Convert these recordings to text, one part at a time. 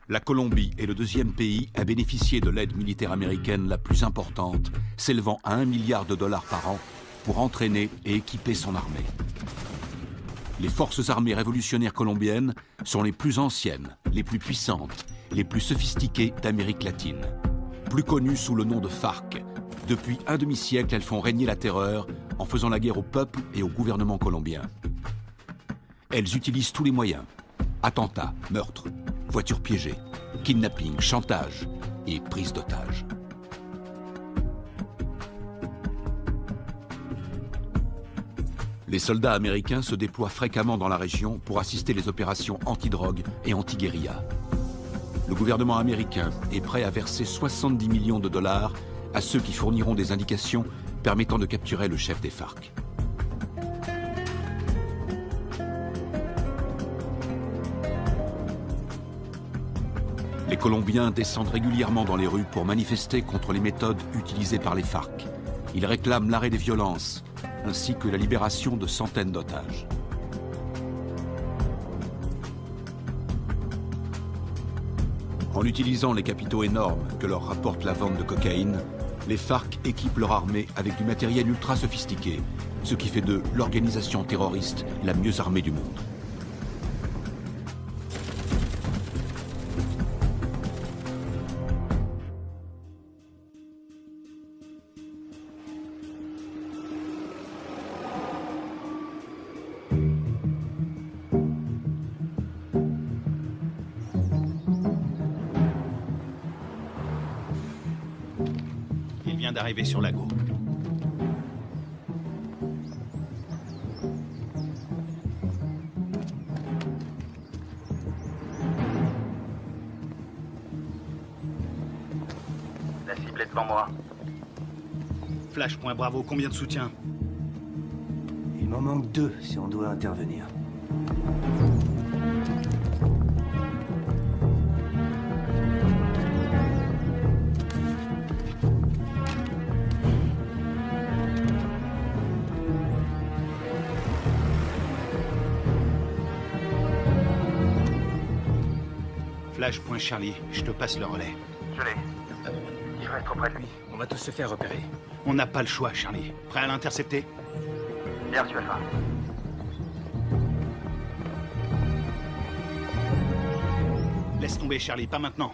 La Colombie est le deuxième pays à bénéficier de l'aide militaire américaine la plus importante, s'élevant à 1 milliard de dollars par an pour entraîner et équiper son armée. Les forces armées révolutionnaires colombiennes sont les plus anciennes, les plus puissantes, les plus sophistiquées d'Amérique latine. Plus connues sous le nom de FARC, depuis un demi-siècle, elles font régner la terreur en faisant la guerre au peuple et au gouvernement colombien. Elles utilisent tous les moyens. Attentats, meurtres, voitures piégées, kidnapping, chantage et prise d'otages. Les soldats américains se déploient fréquemment dans la région pour assister les opérations anti-drogue et anti-guérilla. Le gouvernement américain est prêt à verser 70 millions de dollars à ceux qui fourniront des indications permettant de capturer le chef des FARC. Les Colombiens descendent régulièrement dans les rues pour manifester contre les méthodes utilisées par les FARC. Ils réclament l'arrêt des violences, ainsi que la libération de centaines d'otages. En utilisant les capitaux énormes que leur rapporte la vente de cocaïne, les FARC équipent leur armée avec du matériel ultra sophistiqué, ce qui fait d'eux l'organisation terroriste la mieux armée du monde. D'arriver sur Lago. La cible est devant moi. Flash, point Bravo, combien de soutien? Il m'en manque 2 si on doit intervenir. Flash, point Charlie, je te passe le relais. Je l'ai. Il faut être auprès de lui. On va tous se faire repérer. On n'a pas le choix, Charlie. Prêt à l'intercepter? Bien reçu, Alpha. Laisse tomber, Charlie, pas maintenant.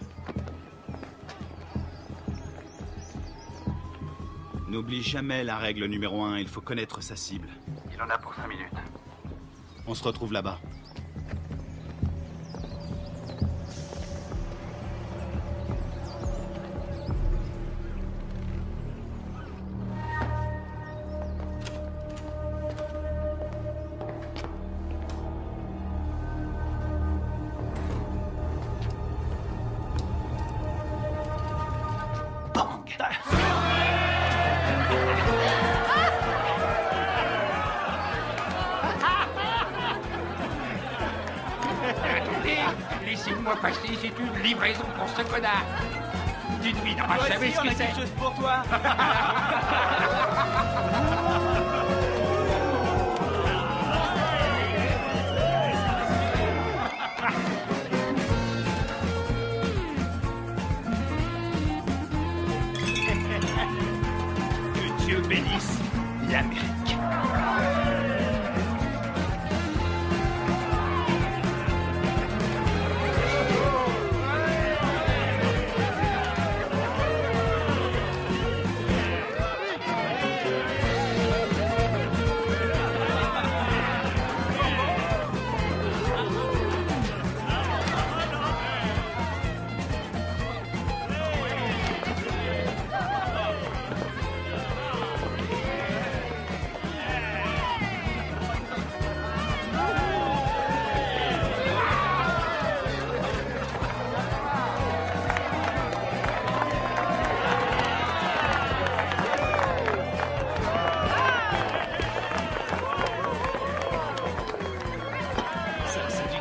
N'oublie jamais la règle numéro 1, il faut connaître sa cible. Il en a pour 5 minutes. On se retrouve là-bas. Laissez-moi passer, c'est une livraison pour ce connard. Dites-lui, n'aura jamais ce que c'est. Quelque chose pour toi. Que Dieu bénisse l'Amérique.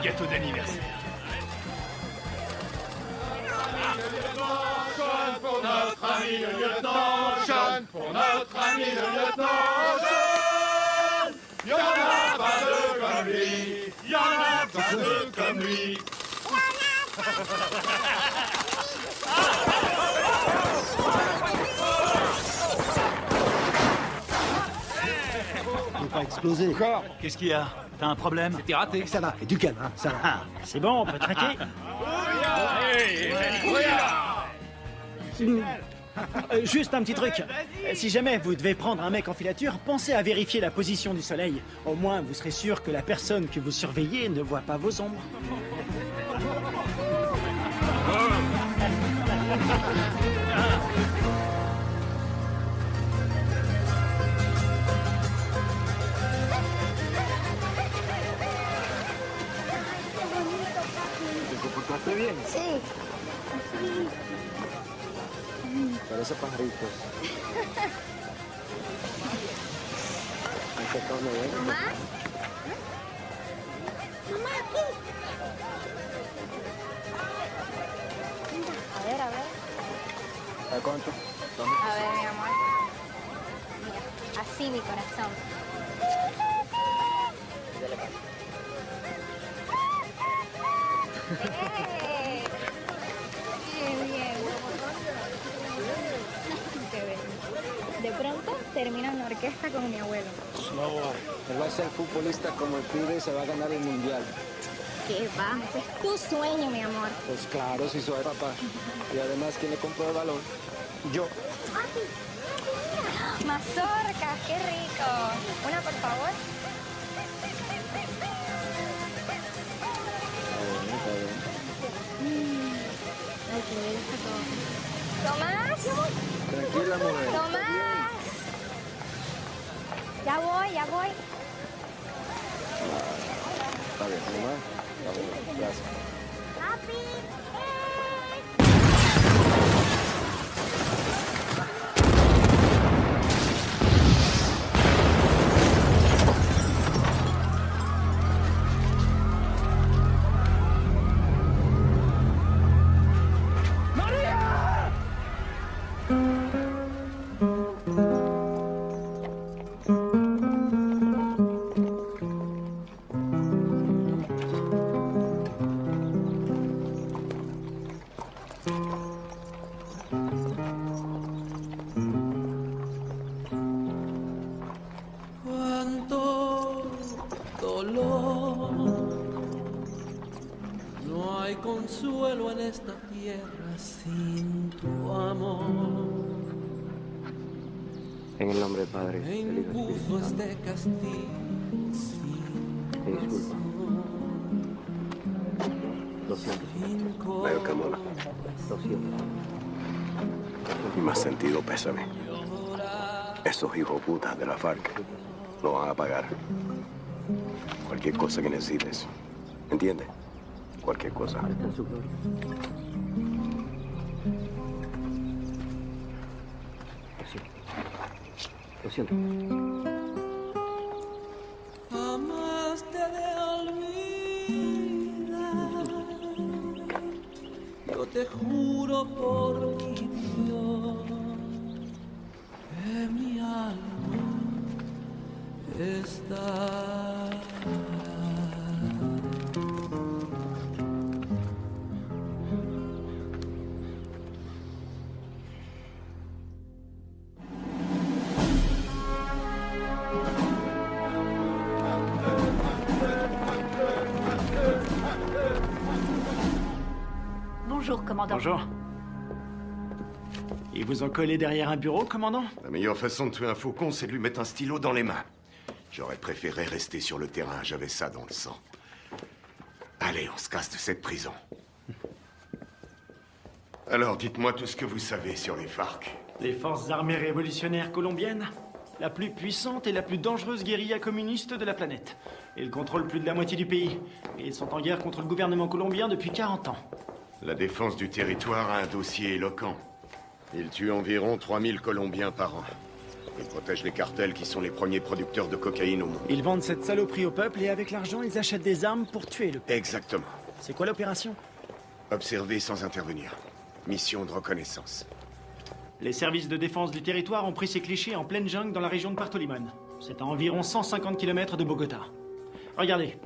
Gâteau d'anniversaire. Jeune pour notre ami le lieutenant, jeune pour notre ami le lieutenant, jeune. Y'en a pas deux comme lui, y'en a pas deux comme lui. Faut pas exploser. Encore? Qu'est-ce qu'il y a? T'as un problème? C'était raté. Ça va, et du calme, hein, ça va. C'est bon, on peut traquer. Juste un petit truc. Si jamais vous devez prendre un mec en filature, pensez à vérifier la position du soleil. Au moins, vous serez sûr que la personne que vous surveillez ne voit pas vos ombres. ¿Te comportaste bien? Sí. Parece pajaritos. ¿Has sacado una buena? ¿Mamá? Mamá, aquí. Mira, a ver, a ver. ¿A cuánto? A ver, mi amor. Mira, así mi corazón. ¡Eh! Bien, bien. Qué bien. De pronto termino en la orquesta con mi abuelo. No, él va a ser futbolista como el pibe y se va a ganar el mundial. ¿Qué va? Ese es tu sueño, mi amor. Pues claro, si soy papá. Y además, ¿quién le compró el balón? Yo. Mazorcas, qué rico. Una, por favor. Ay, qué bien está todo. ¡Tomás! Tranquila, mujer. ¡Tomás! Ya voy, ya voy. Está bien, mamá. Está bien, gracias. ¡Papi! Cuánto dolor, no hay consuelo en esta tierra sin tu amor. En el nombre del Padre, Me del Hijo y del impuso Espíritu Santo. este castigo sin Me disculpa. Lo siento. sin Veo que mola. Lo siento. Y más sentido pésame. Esos hijos putas de la FARC lo van a pagar. Cualquier cosa que necesites. ¿Entiendes? Cualquier cosa. Ahora está en su gloria. Lo siento. jamás te de olvidar. Yo te juro por mi Dios que mi alma está. Bonjour, commandant. Bonjour. Ils vous ont collé derrière un bureau, commandant? La meilleure façon de tuer un faucon, c'est de lui mettre un stylo dans les mains. J'aurais préféré rester sur le terrain, j'avais ça dans le sang. Allez, on se casse de cette prison. Alors, dites-moi tout ce que vous savez sur les FARC. Les forces armées révolutionnaires colombiennes, la plus puissante et la plus dangereuse guérilla communiste de la planète. Ils contrôlent plus de la moitié du pays. Et ils sont en guerre contre le gouvernement colombien depuis 40 ans. La défense du territoire a un dossier éloquent. Ils tuent environ 3000 Colombiens par an. Ils protègent les cartels qui sont les premiers producteurs de cocaïne au monde. Ils vendent cette saloperie au peuple et avec l'argent, ils achètent des armes pour tuer le peuple. Exactement. C'est quoi l'opération? Observer sans intervenir. Mission de reconnaissance. Les services de défense du territoire ont pris ces clichés en pleine jungle dans la région de Puerto Limón. C'est à environ 150 km de Bogota. Regardez.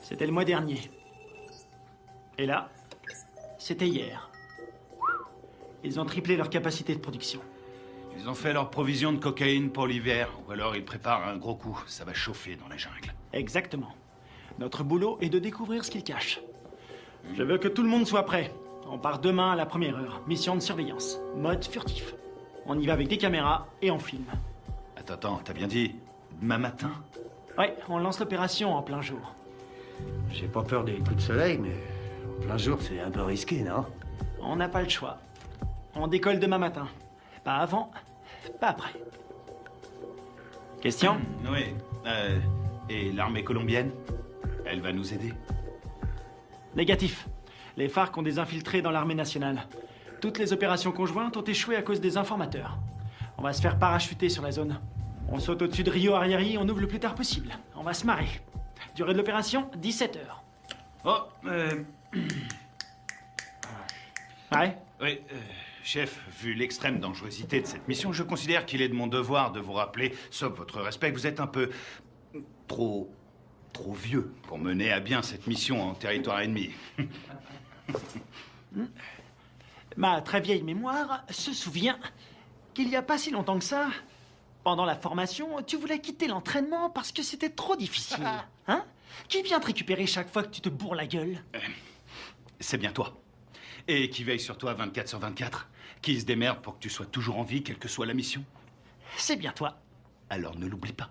C'était le mois dernier. Et là, c'était hier. Ils ont triplé leur capacité de production. Ils ont fait leur provision de cocaïne pour l'hiver, ou alors ils préparent un gros coup. Ça va chauffer dans la jungle. Exactement. Notre boulot est de découvrir ce qu'ils cachent. Je veux que tout le monde soit prêt. On part demain à la première heure. Mission de surveillance. Mode furtif. On y va avec des caméras et on filme. Attends, t'as bien dit demain matin? Ouais, on lance l'opération en plein jour. J'ai pas peur des coups de soleil, mais en plein jour, c'est un peu risqué, non? On n'a pas le choix. On décolle demain matin. Pas avant, pas après. Question? Oui. Et l'armée colombienne? Elle va nous aider? Négatif. Les FARC ont des infiltrés dans l'armée nationale. Toutes les opérations conjointes ont échoué à cause des informateurs. On va se faire parachuter sur la zone. On saute au-dessus de Rio Arrieri, on ouvre le plus tard possible. On va se marrer. Durée de l'opération, 17 heures. Oh, Ouais? Oui, chef, vu l'extrême dangerosité de cette mission, je considère qu'il est de mon devoir de vous rappeler, sauf votre respect, que vous êtes un peu trop vieux pour mener à bien cette mission en territoire ennemi. Ma très vieille mémoire se souvient qu'il n'y a pas si longtemps que ça, pendant la formation, tu voulais quitter l'entraînement parce que c'était trop difficile. Hein? Qui vient te récupérer chaque fois que tu te bourres la gueule? C'est bien toi. Et qui veille sur toi 24/24. Qui se démerde pour que tu sois toujours en vie, quelle que soit la mission. C'est bien toi. Alors ne l'oublie pas.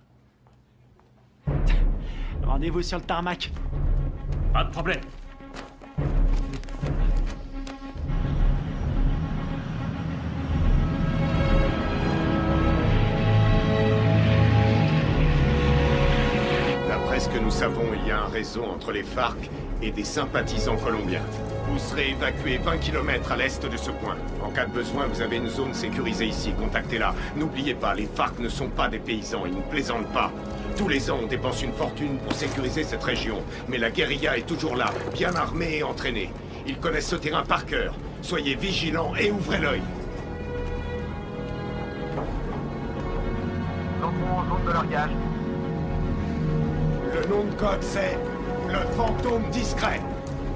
Rendez-vous sur le tarmac. Pas de problème. D'après ce que nous savons, il y a un réseau entre les FARC et des sympathisants colombiens. Vous serez évacué 20 km à l'est de ce point. En cas de besoin, vous avez une zone sécurisée ici. Contactez-la. N'oubliez pas, les FARC ne sont pas des paysans. Ils ne plaisantent pas. Tous les ans, on dépense une fortune pour sécuriser cette région. Mais la guérilla est toujours là, bien armée et entraînée. Ils connaissent ce terrain par cœur. Soyez vigilants et ouvrez l'œil. Entrons en zone de largage. Le nom de code, c'est le fantôme discret.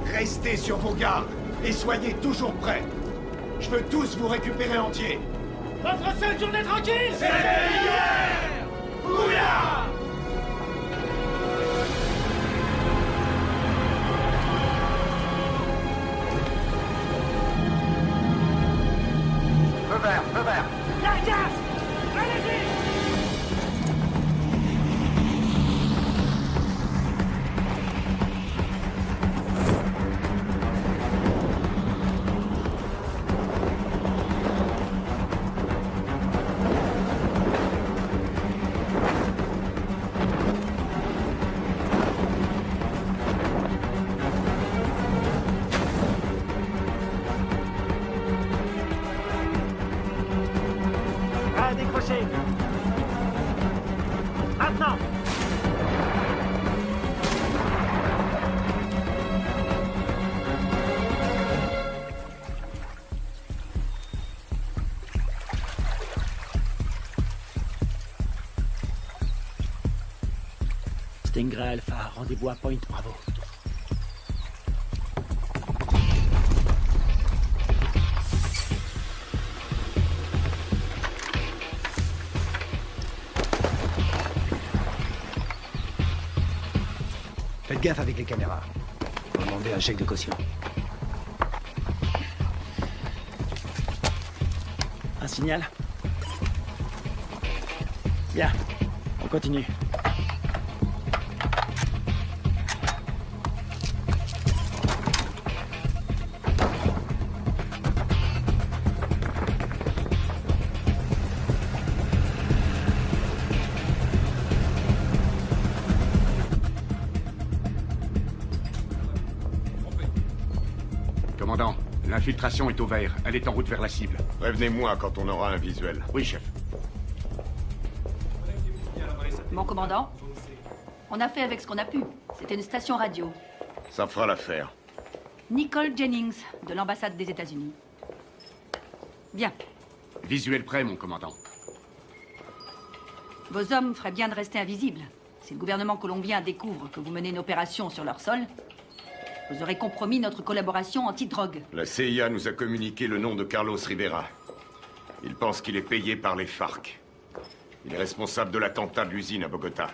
Restez sur vos gardes et soyez toujours prêts. Je veux tous vous récupérer entiers. Votre seule journée tranquille, c'était hier! Ouya! Feu vert, feu vert. Largage! Allez-y! À décrocher. Maintenant. Stingray Alpha, rendez-vous à Point Bravo. Faites gaffe avec les caméras. Faut demander un chèque de caution. Un signal? Bien, on continue. Commandant, l'infiltration est au vert. Elle est en route vers la cible. Prévenez-moi quand on aura un visuel. Oui, chef. Mon commandant, on a fait avec ce qu'on a pu. C'était une station radio. Ça fera l'affaire. Nicole Jennings, de l'ambassade des États-Unis. Bien. Visuel prêt, mon commandant. Vos hommes feraient bien de rester invisibles. Si le gouvernement colombien découvre que vous menez une opération sur leur sol, Vous aurez compromis notre collaboration anti-drogue. La CIA nous a communiqué le nom de Carlos Rivera. Il pense qu'il est payé par les FARC. Il est responsable de l'attentat de l'usine à Bogota.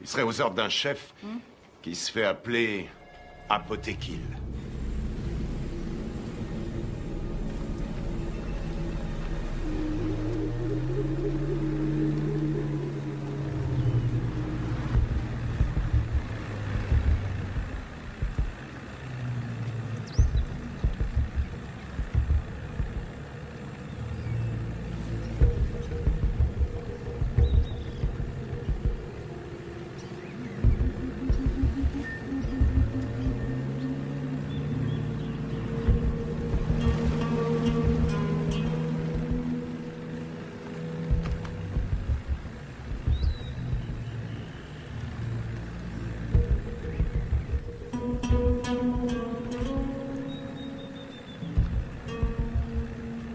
Il serait aux ordres d'un chef qui se fait appeler Apotekil.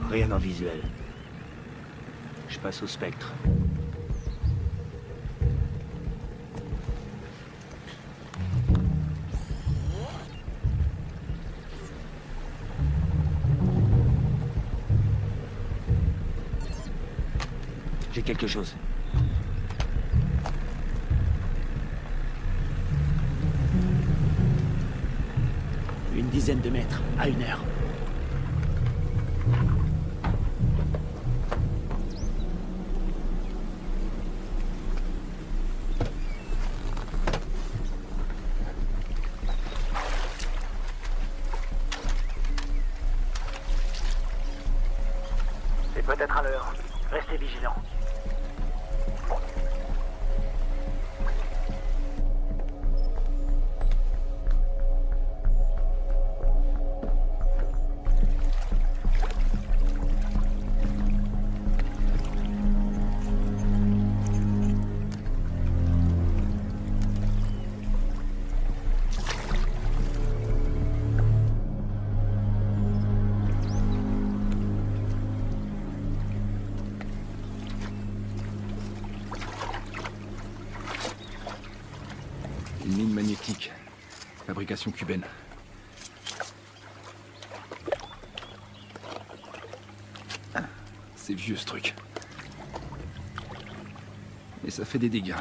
Rien en visuel. Je passe au spectre. J'ai quelque chose. Une dizaine de mètres, à 1 heure. C'est peut-être à l'heure. Restez vigilants. Une mine magnétique. Fabrication cubaine. Ah, c'est vieux ce truc. Et ça fait des dégâts.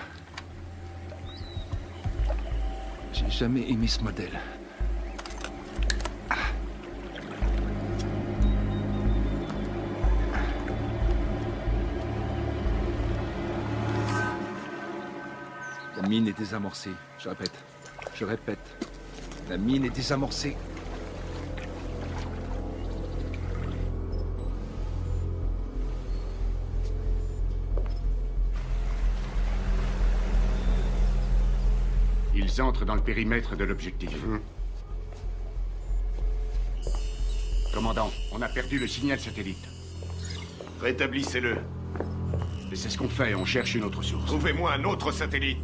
J'ai jamais aimé ce modèle. La mine est désamorcée. Je répète. La mine est désamorcée. Ils entrent dans le périmètre de l'objectif. Commandant, on a perdu le signal satellite. Rétablissez-le. Et c'est ce qu'on fait, on cherche une autre source. Trouvez-moi un autre satellite.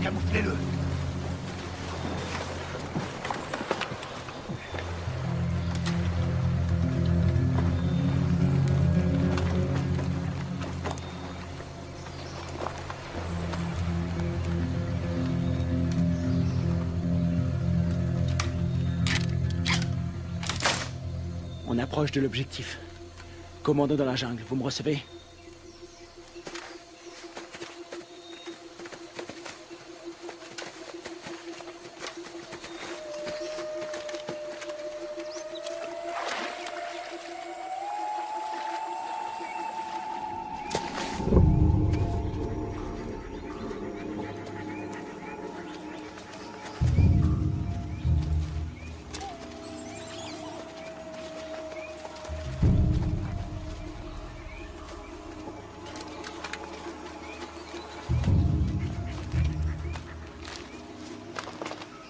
Camouflez-le. On approche de l'objectif. Commando dans la jungle, vous me recevez?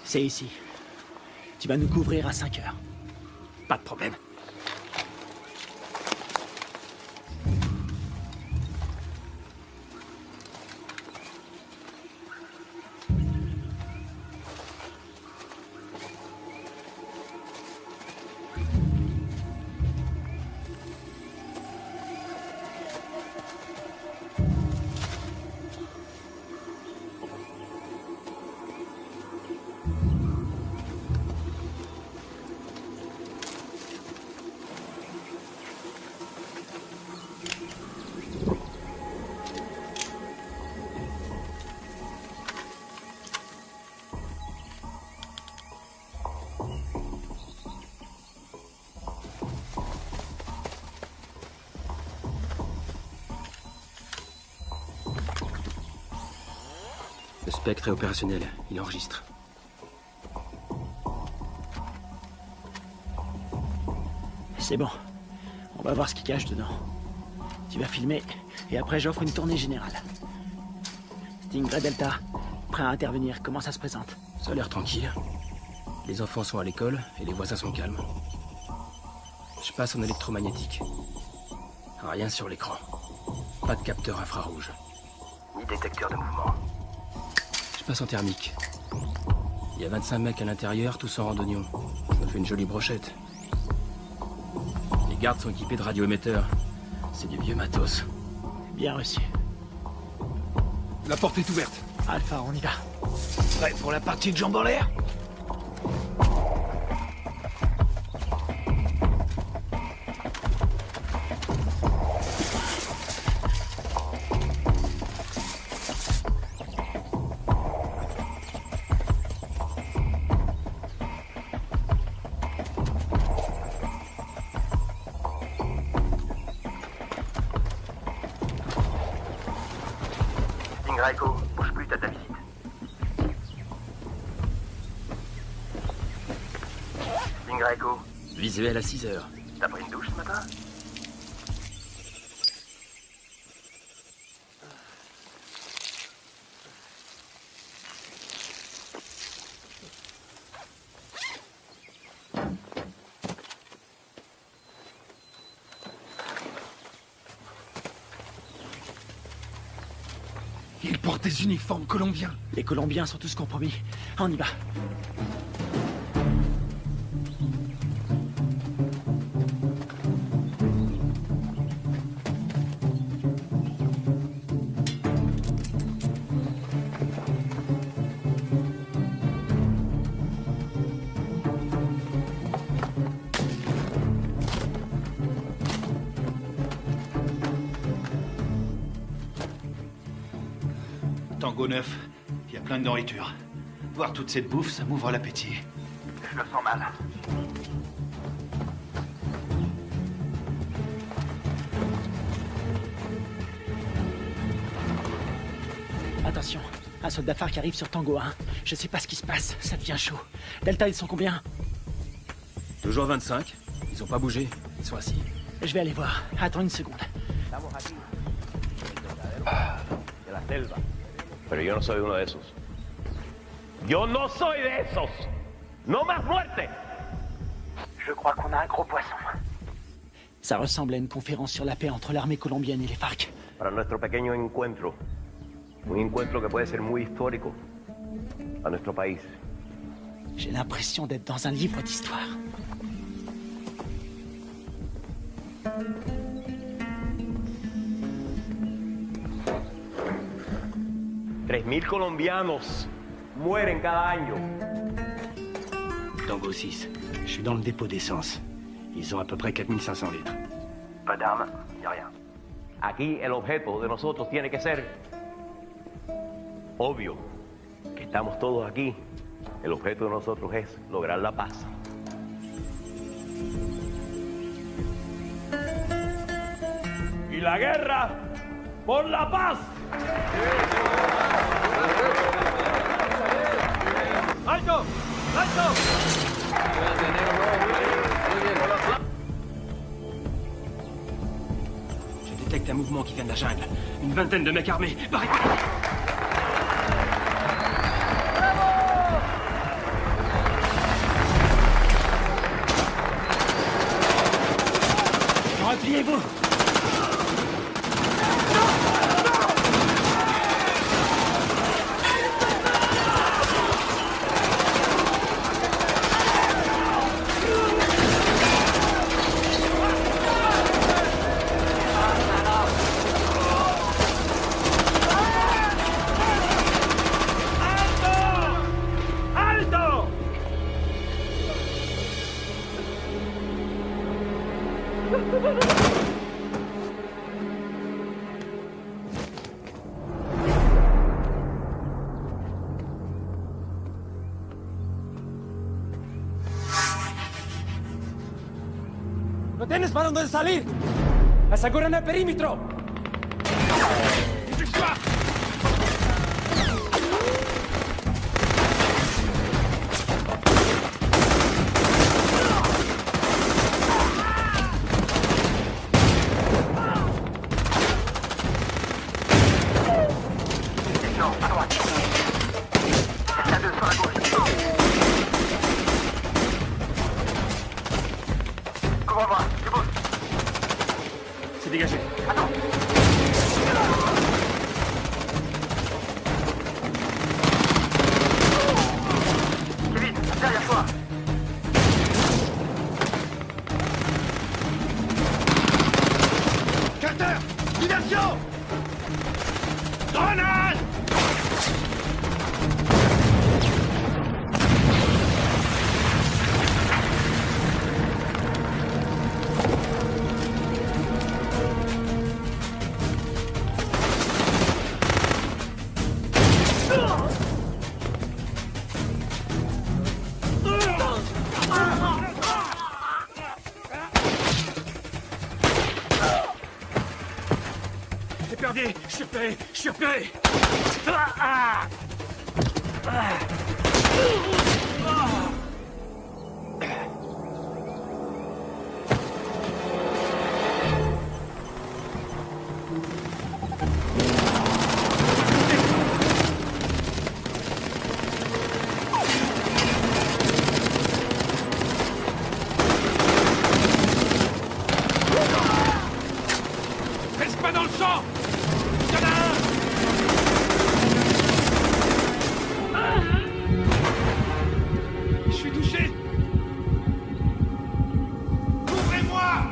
C'est ici. Tu vas nous couvrir à 5 heures. Pas de problème. spectre est opérationnel. Il enregistre. C'est bon. On va voir ce qu'il cache dedans. Tu vas filmer, et après j'offre une tournée générale. Stingray Delta, prêt à intervenir. Comment ça se présente? Ça a l'air tranquille. Les enfants sont à l'école, et les voisins sont calmes. Je passe en électromagnétique. Rien sur l'écran. Pas de capteur infrarouge. Ni détecteur de mouvement. Je passe en thermique. Il y a 25 mecs à l'intérieur, tous en randonnion. Ça fait une jolie brochette. Les gardes sont équipés de radioémetteurs. C'est du vieux matos. Bien reçu. La porte est ouverte. Alpha, on y va. Prêt pour la partie de jambes en l'air? Echo, bouge plus, t'as ta visite. Echo. Visuel à 6 heures. T'as pris une douche ce matin? Ils portent des uniformes colombiens. Les Colombiens sont tous compromis. On y va. Tango 9, il y a plein de nourriture. Voir toute cette bouffe, ça m'ouvre l'appétit. Je le sens mal. Attention, un soldat phare qui arrive sur Tango 1. Je sais pas ce qui se passe, ça devient chaud. Delta, ils sont combien? Toujours 25. Ils ont pas bougé. Ils sont assis. Je vais aller voir. Attends une seconde. De la selva. Pero yo no soy uno de esos. Yo no soy de esos. No más muerte. Je crois qu'on a un gros poisson. Ça ressemble à une conférence sur la paix entre l'armée colombienne et les FARC. Para nuestro pequeño encuentro. Un encuentro que puede ser muy histórico a nuestro país. J'ai l'impression d'être dans un livre d'histoire. $3,000 colombianos mueren cada año. Tango 6, je suis dans le dépôt d'essence. Ils ont à peu près 4500 litres. Pas d'armes, y a rien. Aquí el objeto de nosotros tiene que ser obvio. Que estamos todos aquí. El objeto de nosotros es lograr la paz. Y la guerra por la paz. ¡Alto! ¡Alto! Je détecte un mouvement qui vient de la jungle. Une vingtaine de mecs armés. Barricade! Repliez-vous! ¡No tienes para dónde salir! ¡Aseguren el perímetro! devant moi. Tu bouges. C'est dégagé. Attends. Kevin, derrière toi. Carter! Diversion! Grenade! Je suis repéré. Reste pas dans le champ. Je suis touché. Ouvrez-moi.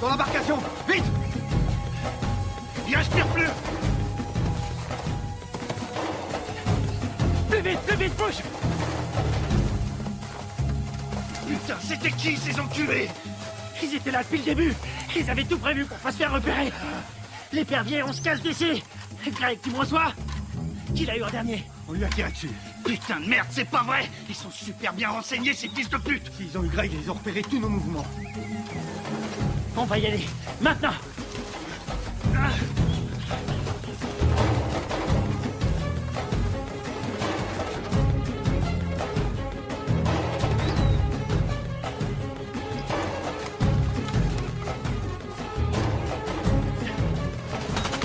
Dans l'embarcation. Vite. Il respire plus. Plus vite, bouge. Putain, c'était qui ces enculés? Ils étaient là depuis le début. Ils avaient tout prévu pour pas se faire repérer. L'épervier, on se casse d'ici. Greg, tu me reçois? Qui l'a eu en dernier? On lui a tiré dessus. Putain de merde, c'est pas vrai. Ils sont super bien renseignés, ces fils de pute. S'ils ont eu Greg, ils ont repéré tous nos mouvements. On va y aller. Maintenant.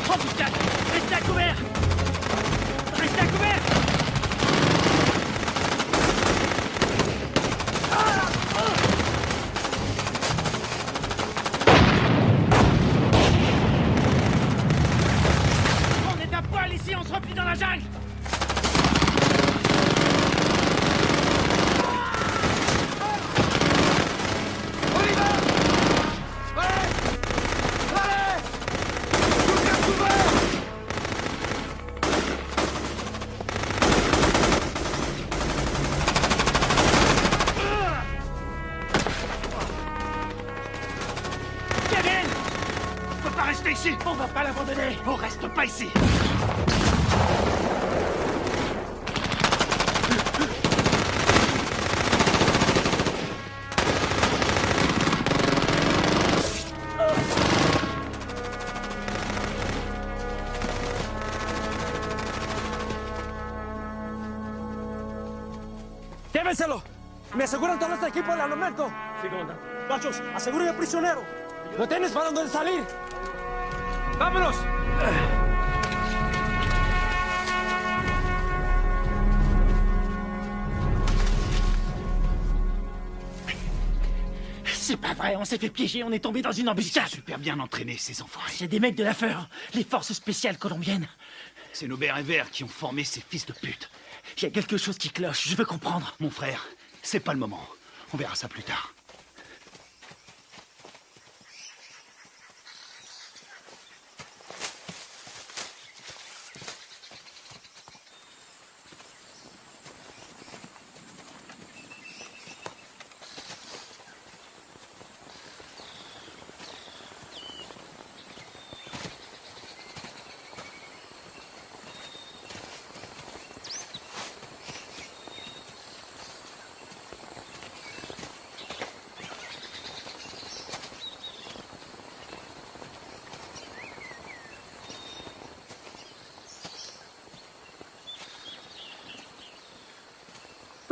Oh putain! Restez à couvert! Restez à couvert! On est à poil ici, on se replie dans la jungle! Ici. On va pas l'abandonner. On reste pas ici. ¡Llévenselo! ¡Me aseguran todo este equipo al armamento! Sí, comandante. Gachos, aseguren al prisionero. ¡Lo tienes para donde salir! ¡Vámonos! C'est pas vrai, on s'est fait piéger, on est tombé dans une embuscade. Super bien entraînés, ces enfoirés. C'est des mecs de la FEUR, les forces spéciales colombiennes. C'est nos bérets verts qui ont formé ces fils de pute. Il y a quelque chose qui cloche, je veux comprendre. Mon frère, c'est pas le moment. On verra ça plus tard.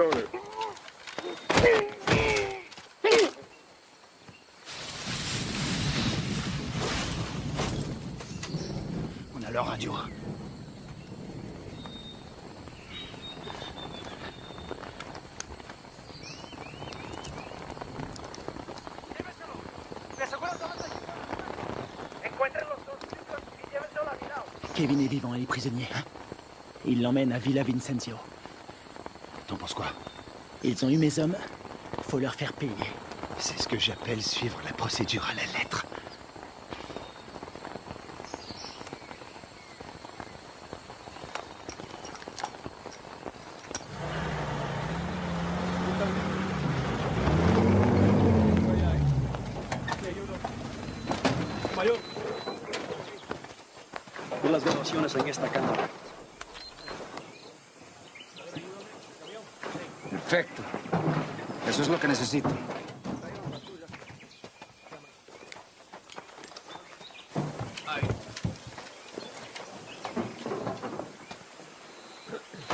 Tony. On a leur radio. Kevin est vivant, il est prisonnier. Il l'emmène à Villa Vincenzio. T'en penses quoi? Ils ont eu mes hommes. Faut leur faire payer. C'est ce que j'appelle suivre la procédure à la lettre. Mayor. Vi las grabaciones en esta cámara. Perfecto. Eso es lo que necesito.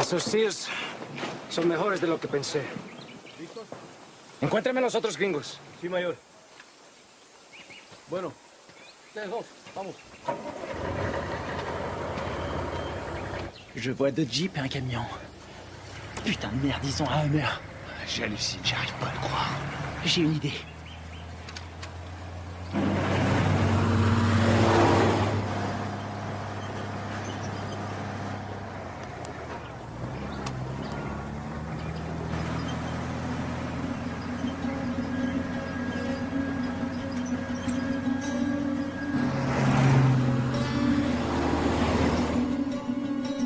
Esos tíos son mejores de lo que pensé. Encuéntrame los otros gringos. Sí, mayor. Bueno, ustedes dos, vamos. Je vois deux jeeps et un camion. Putain de merde, ils ont un Hummer. J'hallucine, j'arrive pas à le croire. J'ai une idée.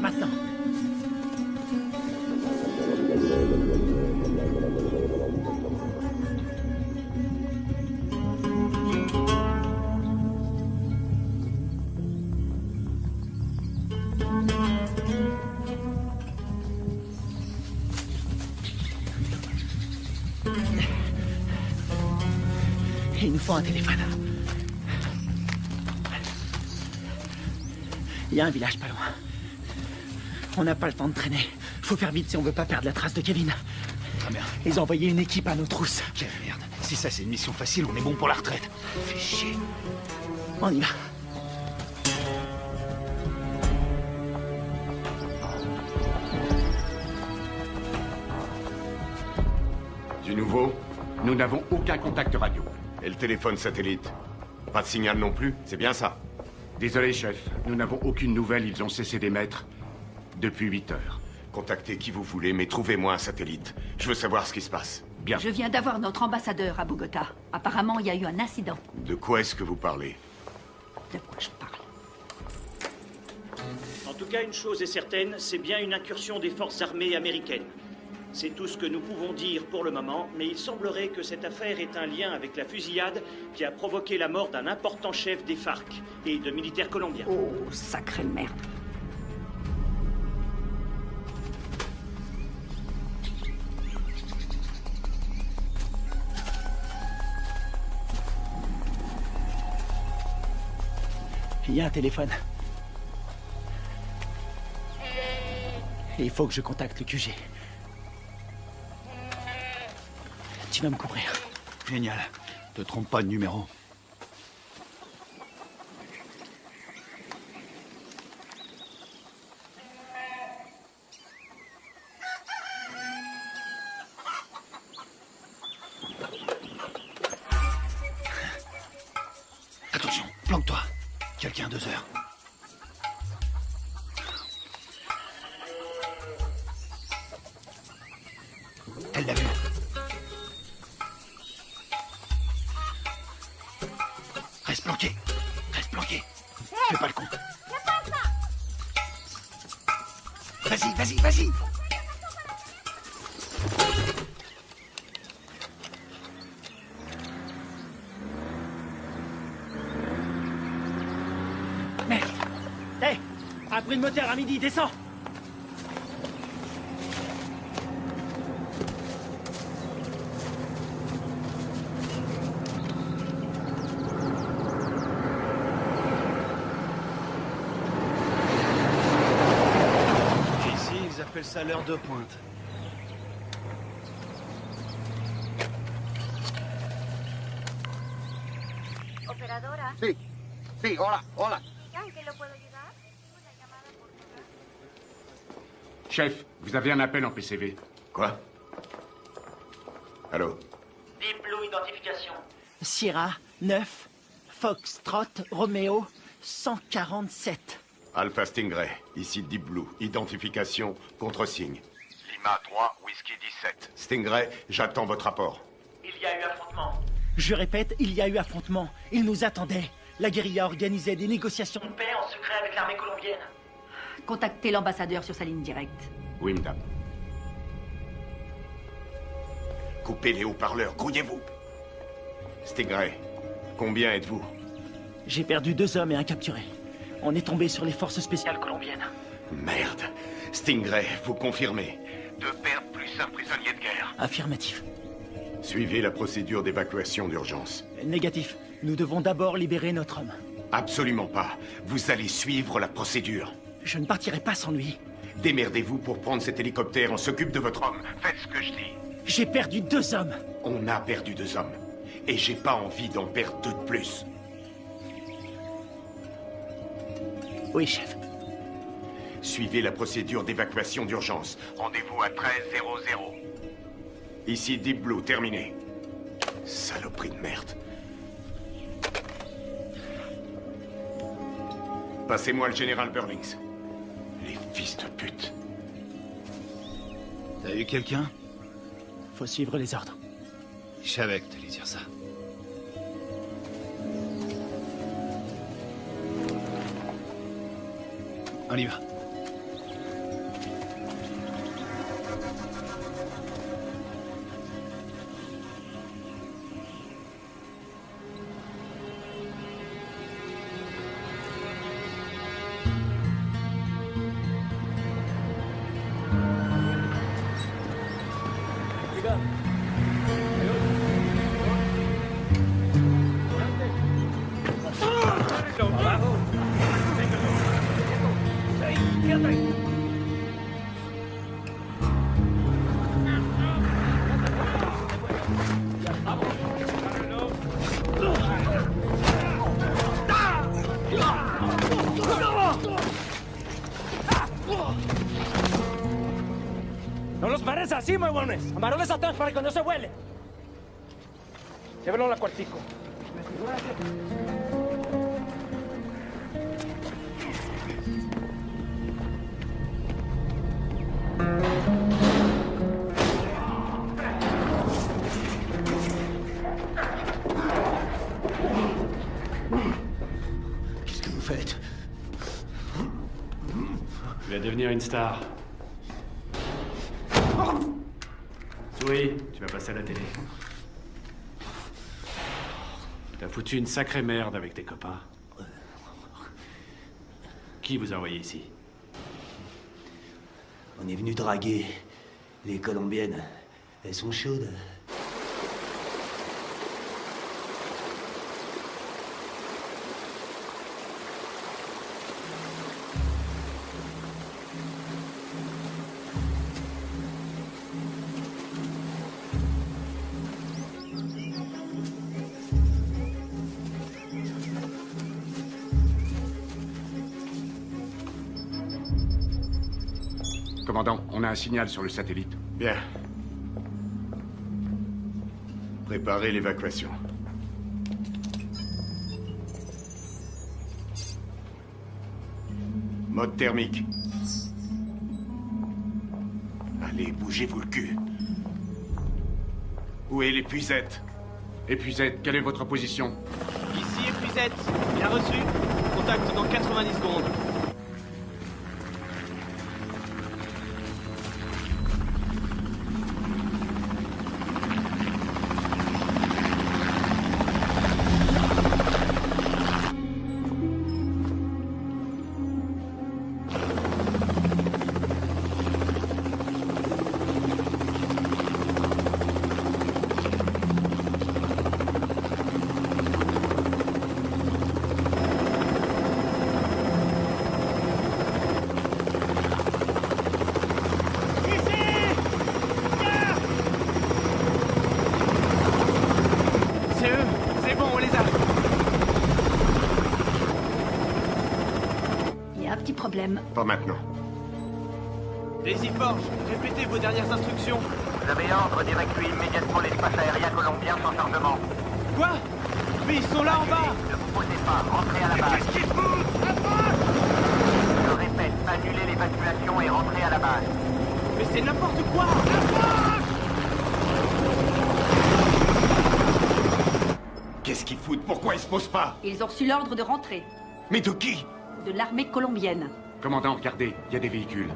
Maintenant. Il nous faut un téléphone. Il y a un village pas loin. On n'a pas le temps de traîner. Faut faire vite si on veut pas perdre la trace de Kevin. Très bien. Ils ont envoyé une équipe à nos trousses. Quelle merde. Si ça c'est une mission facile, on est bon pour la retraite. Fais chier. On y va. Du nouveau? Nous n'avons aucun contact radio. Et le téléphone satellite? Pas de signal non plus, c'est bien ça? Désolé, chef. Nous n'avons aucune nouvelle. Ils ont cessé d'émettre depuis 8 heures. Contactez qui vous voulez, mais trouvez-moi un satellite. Je veux savoir ce qui se passe. Bien. Je viens d'avoir notre ambassadeur à Bogota. Apparemment, il y a eu un incident. De quoi est-ce que vous parlez? De quoi je parle? En tout cas, une chose est certaine, c'est bien une incursion des forces armées américaines. C'est tout ce que nous pouvons dire pour le moment, mais il semblerait que cette affaire ait un lien avec la fusillade qui a provoqué la mort d'un important chef des FARC et de militaires colombiens. Oh, sacrée merde. Il y a un téléphone. Il faut que je contacte le QG. Tu vas me couvrir. Génial. Te trompe pas de numéro. Attention, planque-toi. Quelqu'un à 2 heures. Elle l'a vu. Reste planqué. Reste planqué. Fais pas le con. Vas-y, vas-y, vas-y. Merde. Hé, un bruit de moteur à midi, descends. Ici, ils appellent ça l'heure de pointe. Sí. Sí, hola, hola. ¿En qué lo puedo ayudar? Chef, vous avez un appel en PCV. Quoi? Allô? Deep Blue Identification. Sierra 9, Foxtrot, Romeo 147. Alpha Stingray, ici Deep Blue. Identification, contre-signe. Lima 3, Whisky 17. Stingray, j'attends votre rapport. Il y a eu affrontement. Je répète, il y a eu affrontement. Ils nous attendaient. La guérilla organisait des négociations de paix en secret avec l'armée colombienne. Contactez l'ambassadeur sur sa ligne directe. Oui, madame. Coupez les haut-parleurs, grouillez-vous. Stingray, combien êtes-vous? J'ai perdu 2 hommes et un capturé. On est tombé sur les forces spéciales colombiennes. Merde. Stingray, vous confirmez? 2 pertes plus un prisonnier de guerre. Affirmatif. Suivez la procédure d'évacuation d'urgence. Négatif. Nous devons d'abord libérer notre homme. Absolument pas. Vous allez suivre la procédure. Je ne partirai pas sans lui. Démerdez-vous pour prendre cet hélicoptère. On s'occupe de votre homme. Faites ce que je dis. J'ai perdu 2 hommes. On a perdu 2 hommes. Et j'ai pas envie d'en perdre 2 de plus. Oui, chef. Suivez la procédure d'évacuation d'urgence. Rendez-vous à 13:00. Ici Deep Blue, terminé. Saloperie de merde. Passez-moi le général Burlings. Les fils de pute. T'as eu quelqu'un? Faut suivre les ordres. Je savais que t'allais dire ça. On y va. ¡No los pares así, huevones! ¡Amarones atrás para que no se huele! Llévenlo al cuartico. Qu'est-ce que vous faites? Tu vas devenir une star. Oui, tu vas passer à la télé. T'as foutu une sacrée merde avec tes copains. Qui vous a envoyé ici? On est venu draguer les Colombiennes. Elles sont chaudes. Commandant, on a un signal sur le satellite. Bien. Préparez l'évacuation. Mode thermique. Allez, bougez-vous le cul. Où est l'épuisette? Épuisette, quelle est votre position? Ici, épuisette. Bien reçu. Contact dans 90 secondes. petit problème. Pas maintenant. Daisy Forge, répétez vos dernières instructions. Vous avez ordre d'évacuer immédiatement l'espace aérien colombien sans chargement. Quoi? Mais ils sont là en bas! Ne vous posez pas, rentrez à la base. Qu'est-ce qu'ils foutent? Je répète, annulez l'évacuation et rentrez à la base. Mais c'est n'importe quoi! Qu'est-ce qu'ils foutent? Pourquoi ils se posent pas? Ils ont reçu l'ordre de rentrer. Mais de qui? De l'armée colombienne. Commandant, regardez, il y a des véhicules.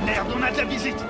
Merde, on a de la visite!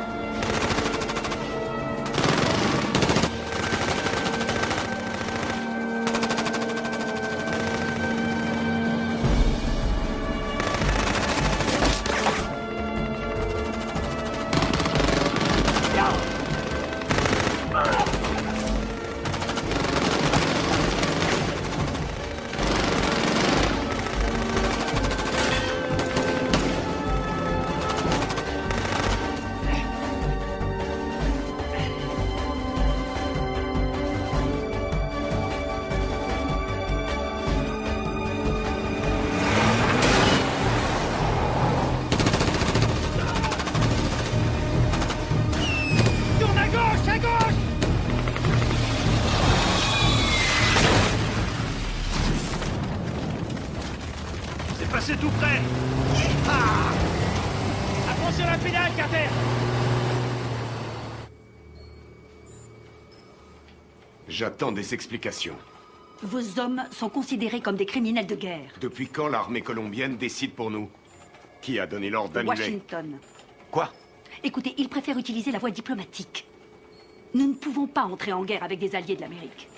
C'est tout près. Ah! Attention à la pédale, Carter! J'attends des explications. Vos hommes sont considérés comme des criminels de guerre. Depuis quand l'armée colombienne décide pour nous? Qui a donné l'ordre d'annuler? Washington. Quoi? Écoutez, ils préfèrent utiliser la voie diplomatique. Nous ne pouvons pas entrer en guerre avec des alliés de l'Amérique.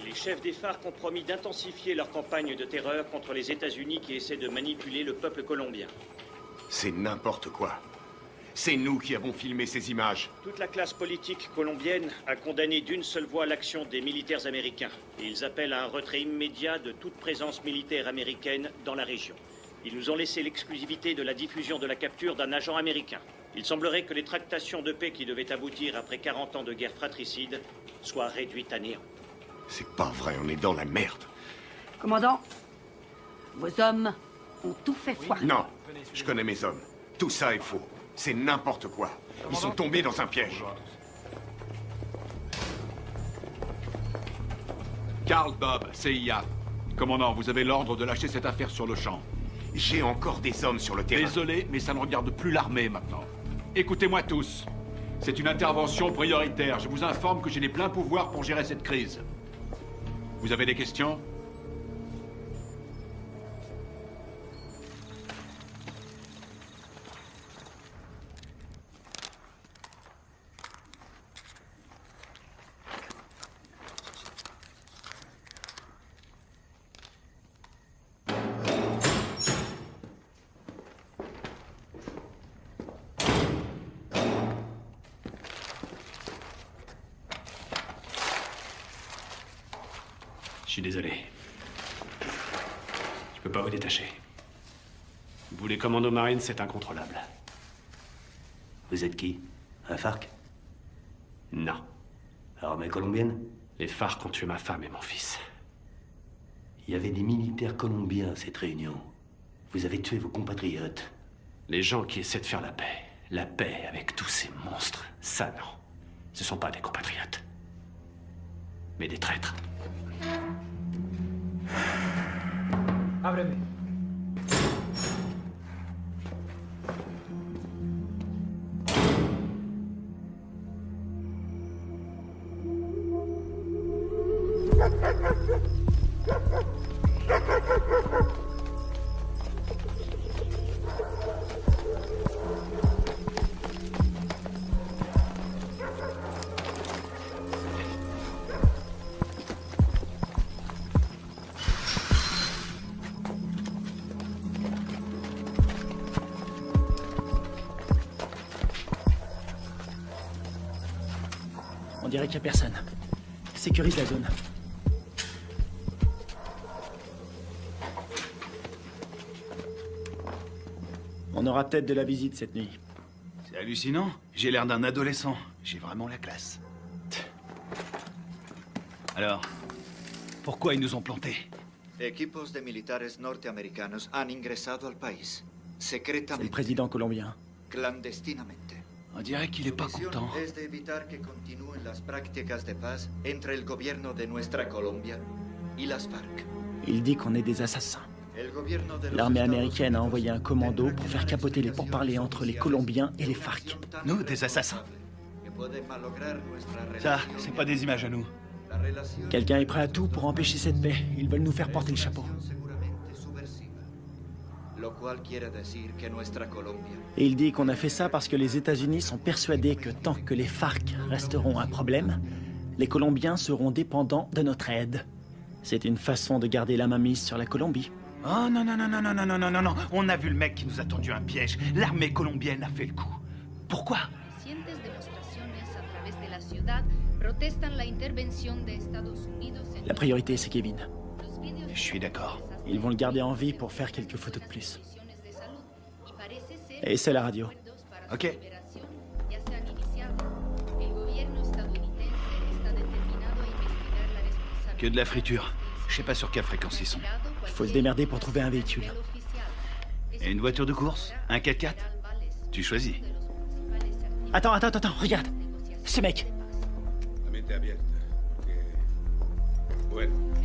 Les chefs des FARC ont promis d'intensifier leur campagne de terreur contre les États-Unis qui essaient de manipuler le peuple colombien. C'est n'importe quoi. C'est nous qui avons filmé ces images. Toute la classe politique colombienne a condamné d'une seule voix l'action des militaires américains. Et ils appellent à un retrait immédiat de toute présence militaire américaine dans la région. Ils nous ont laissé l'exclusivité de la diffusion de la capture d'un agent américain. Il semblerait que les tractations de paix qui devaient aboutir après 40 ans de guerre fratricide soient réduites à néant. C'est pas vrai, on est dans la merde. Commandant, vos hommes ont tout fait foirer. Non, je connais mes hommes. Tout ça est faux. C'est n'importe quoi. Ils sont tombés dans un piège. Karl Bob, CIA. Commandant, vous avez l'ordre de lâcher cette affaire sur le champ. J'ai encore des hommes sur le terrain. Désolé, mais ça ne regarde plus l'armée maintenant. Écoutez-moi tous. C'est une intervention prioritaire. Je vous informe que j'ai les pleins pouvoirs pour gérer cette crise. Vous avez des questions? Je suis désolé. Je peux pas vous détacher. Vous, les commandos marines, c'est incontrôlable. Vous êtes qui? Un FARC? Non. Armée colombienne? Les FARC ont tué ma femme et mon fils. Il y avait des militaires colombiens à cette réunion. Vous avez tué vos compatriotes. Les gens qui essaient de faire la paix avec tous ces monstres, ça non. Ce sont pas des compatriotes. Mais des traîtres. Ábreme. On dirait qu'il n'y a personne. Sécurise la zone. On aura peut-être de la visite cette nuit. C'est hallucinant. J'ai l'air d'un adolescent. J'ai vraiment la classe. Alors, pourquoi ils nous ont plantés? Equipos de militares norteamericanos han ingresado al país, C'est secretamente, le président colombien. clandestinamente. On dirait qu'il est pas Su misión content. es de evitar que continúen las prácticas de paz entre el gobierno de nuestra Colombia y las FARC. Il dit qu'on est des assassins. El gobierno de los L'armée Estados américaine a envoyé un commando pour faire capoter les pourparlers entre les Colombiens et les FARC. Nous, des assassins. que pueden malograr nuestra Ça, relación. c'est pas des images à nous. La relación Quelqu'un est prêt à tout pour empêcher cette paix. Ils veulent nous faire porter le chapeau. seguramente subversiva, lo cual quiere decir que nuestra Colombia Et il dit qu'on a fait ça parce que les États-Unis sont persuadés que tant que les FARC resteront un problème, les Colombiens seront dépendants de notre aide. C'est une façon de garder la main mise sur la Colombie. Oh non, non, non, non, non, non, non, non, non, non. On a vu le mec qui nous a tendu un piège. L'armée colombienne a fait le coup. Pourquoi? Recientes demostraciones a través de la ciudad protestan la intervención de Estados Unidos en La priorité, c'est Kevin. los vídeos Je suis d'accord. Ils vont le garder en vie pour faire quelques photos de plus. de salud y parece ser Et c'est la radio. Ok. que operación ya se han iniciado. El gobierno estadounidense está determinado a investigar la responsabilidad. Que de la friture. Je sais pas sur quelle fréquence ils sont. Il faut se démerder pour trouver un véhicule. Et une voiture de course? Un 4x4? Tu choisis. Attends, regarde. Ce mec,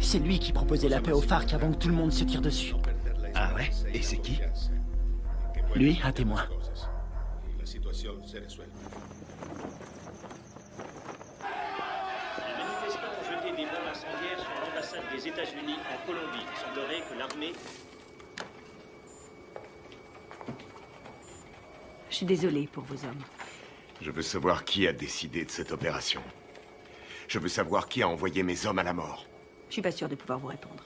c'est lui qui proposait la paix aux FARC avant que tout le monde se tire dessus. Ah ouais? Et c'est qui? Lui, un témoin. La situación se resuelve. Les manifestants ont jeté des bombes incendiaires sur l'ambassade des États-Unis en Colombie. Il semblerait que l'armée... Je suis désolée pour vos hommes. Je veux savoir qui a décidé de cette opération. Je veux savoir qui a envoyé mes hommes à la mort. Je suis pas sûre de pouvoir vous répondre.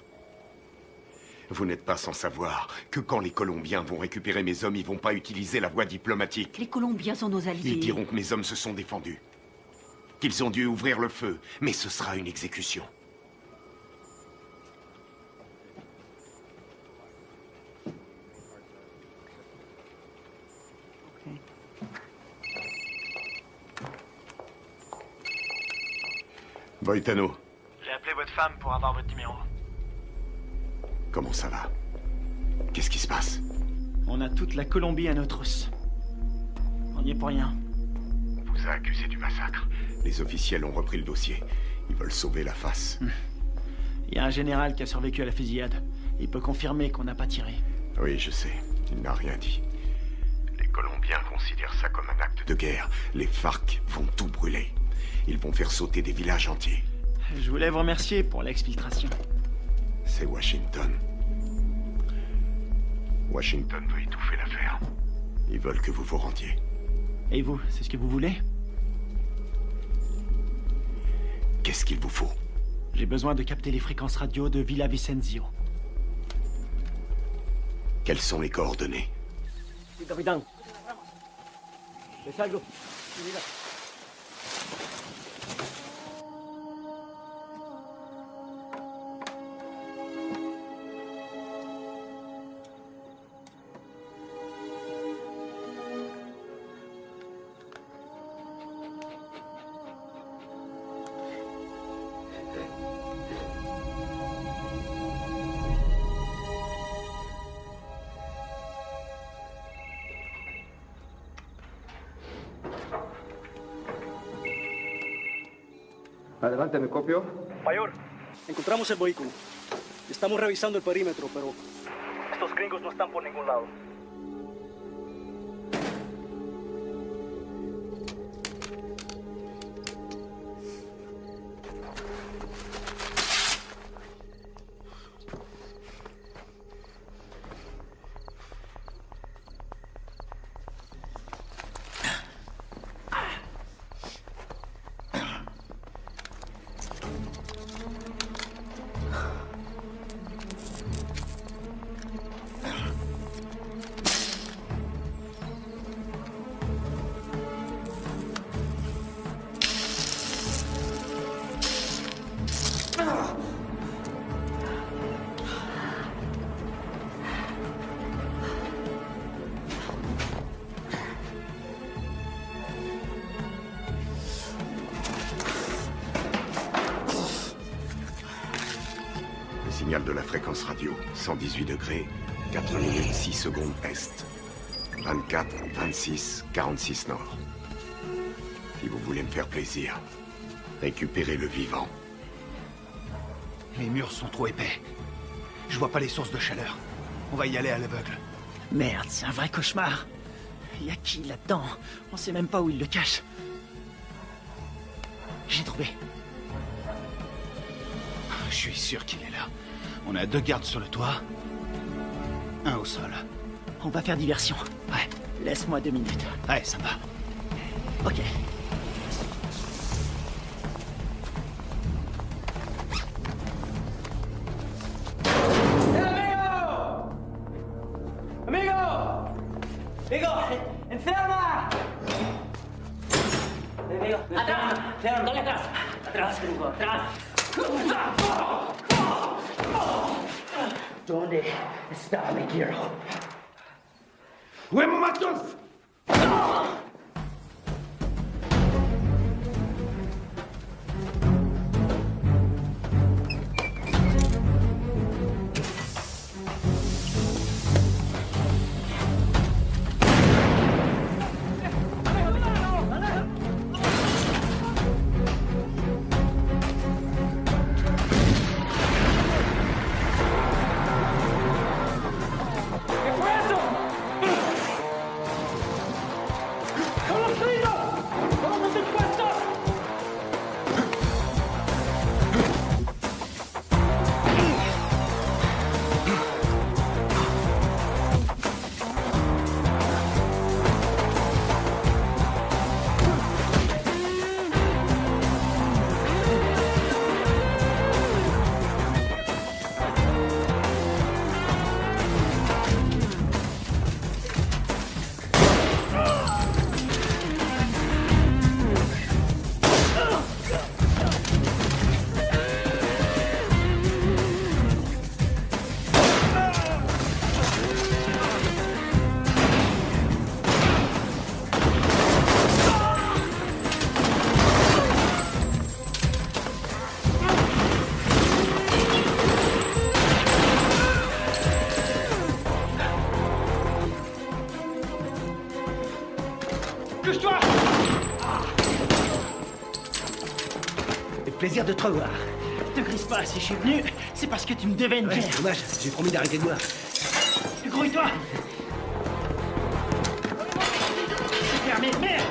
Vous n'êtes pas sans savoir que quand les Colombiens vont récupérer mes hommes, ils vont pas utiliser la voie diplomatique. Les Colombiens sont nos alliés. Ils diront que mes hommes se sont défendus. Qu'ils ont dû ouvrir le feu, mais ce sera une exécution. Voitano, J'ai appelé votre femme pour avoir votre numéro. comment ça va? Qu'est-ce qui se passe? On a toute la Colombie à nos trousses. On n'y est pour rien. On vous a accusé du massacre. Les officiels ont repris le dossier. Ils veulent sauver la face. Il y a un général qui a survécu à la fusillade. Il peut confirmer qu'on n'a pas tiré. Oui, je sais. Il n'a rien dit. Les Colombiens considèrent ça comme un acte de guerre. Les FARC vont tout brûler. Ils vont faire sauter des villages entiers. Je voulais vous remercier pour l'exfiltration. C'est Washington. Washington veut étouffer l'affaire. Ils veulent que vous vous rendiez. Et vous, c'est ce que vous voulez? Qu'est-ce qu'il vous faut? J'ai besoin de capter les fréquences radio de Villa Vicenzio. Quelles sont les coordonnées? Sí, capitán. ¿Ves algo? Mira. Adelante, me copio. Mayor, encontramos el vehículo. Estamos revisando el perímetro, pero estos gringos no están por ningún lado. signal de la fréquence radio. 118 degrés, 4 minutes 6 secondes est. 24, 26, 46 nord. Si vous voulez me faire plaisir, récupérez le vivant. Les murs sont trop épais. Je vois pas les sources de chaleur. On va y aller à l'aveugle. Merde, c'est un vrai cauchemar. Y a qui là-dedans? On sait même pas où il le cache. J'ai trouvé. Je suis sûr qu'il est là. On a 2 gardes sur le toit. 1 au sol. On va faire diversion. Ouais. Laisse-moi 2 minutes. Ouais, ça va. Ok. ¡Amigo! ¡Enferma! Amigo, atrás, dale atrás. Atrás, gringo, atrás. ¿Dónde está mi hero? ¡Huevos matos! Plaisir de te revoir. Te grise pas, si je suis venu, c'est parce que tu me devais une bière. C'est dommage, j'ai promis d'arrêter de boire. Grouille-toi. C'est fermé, merde.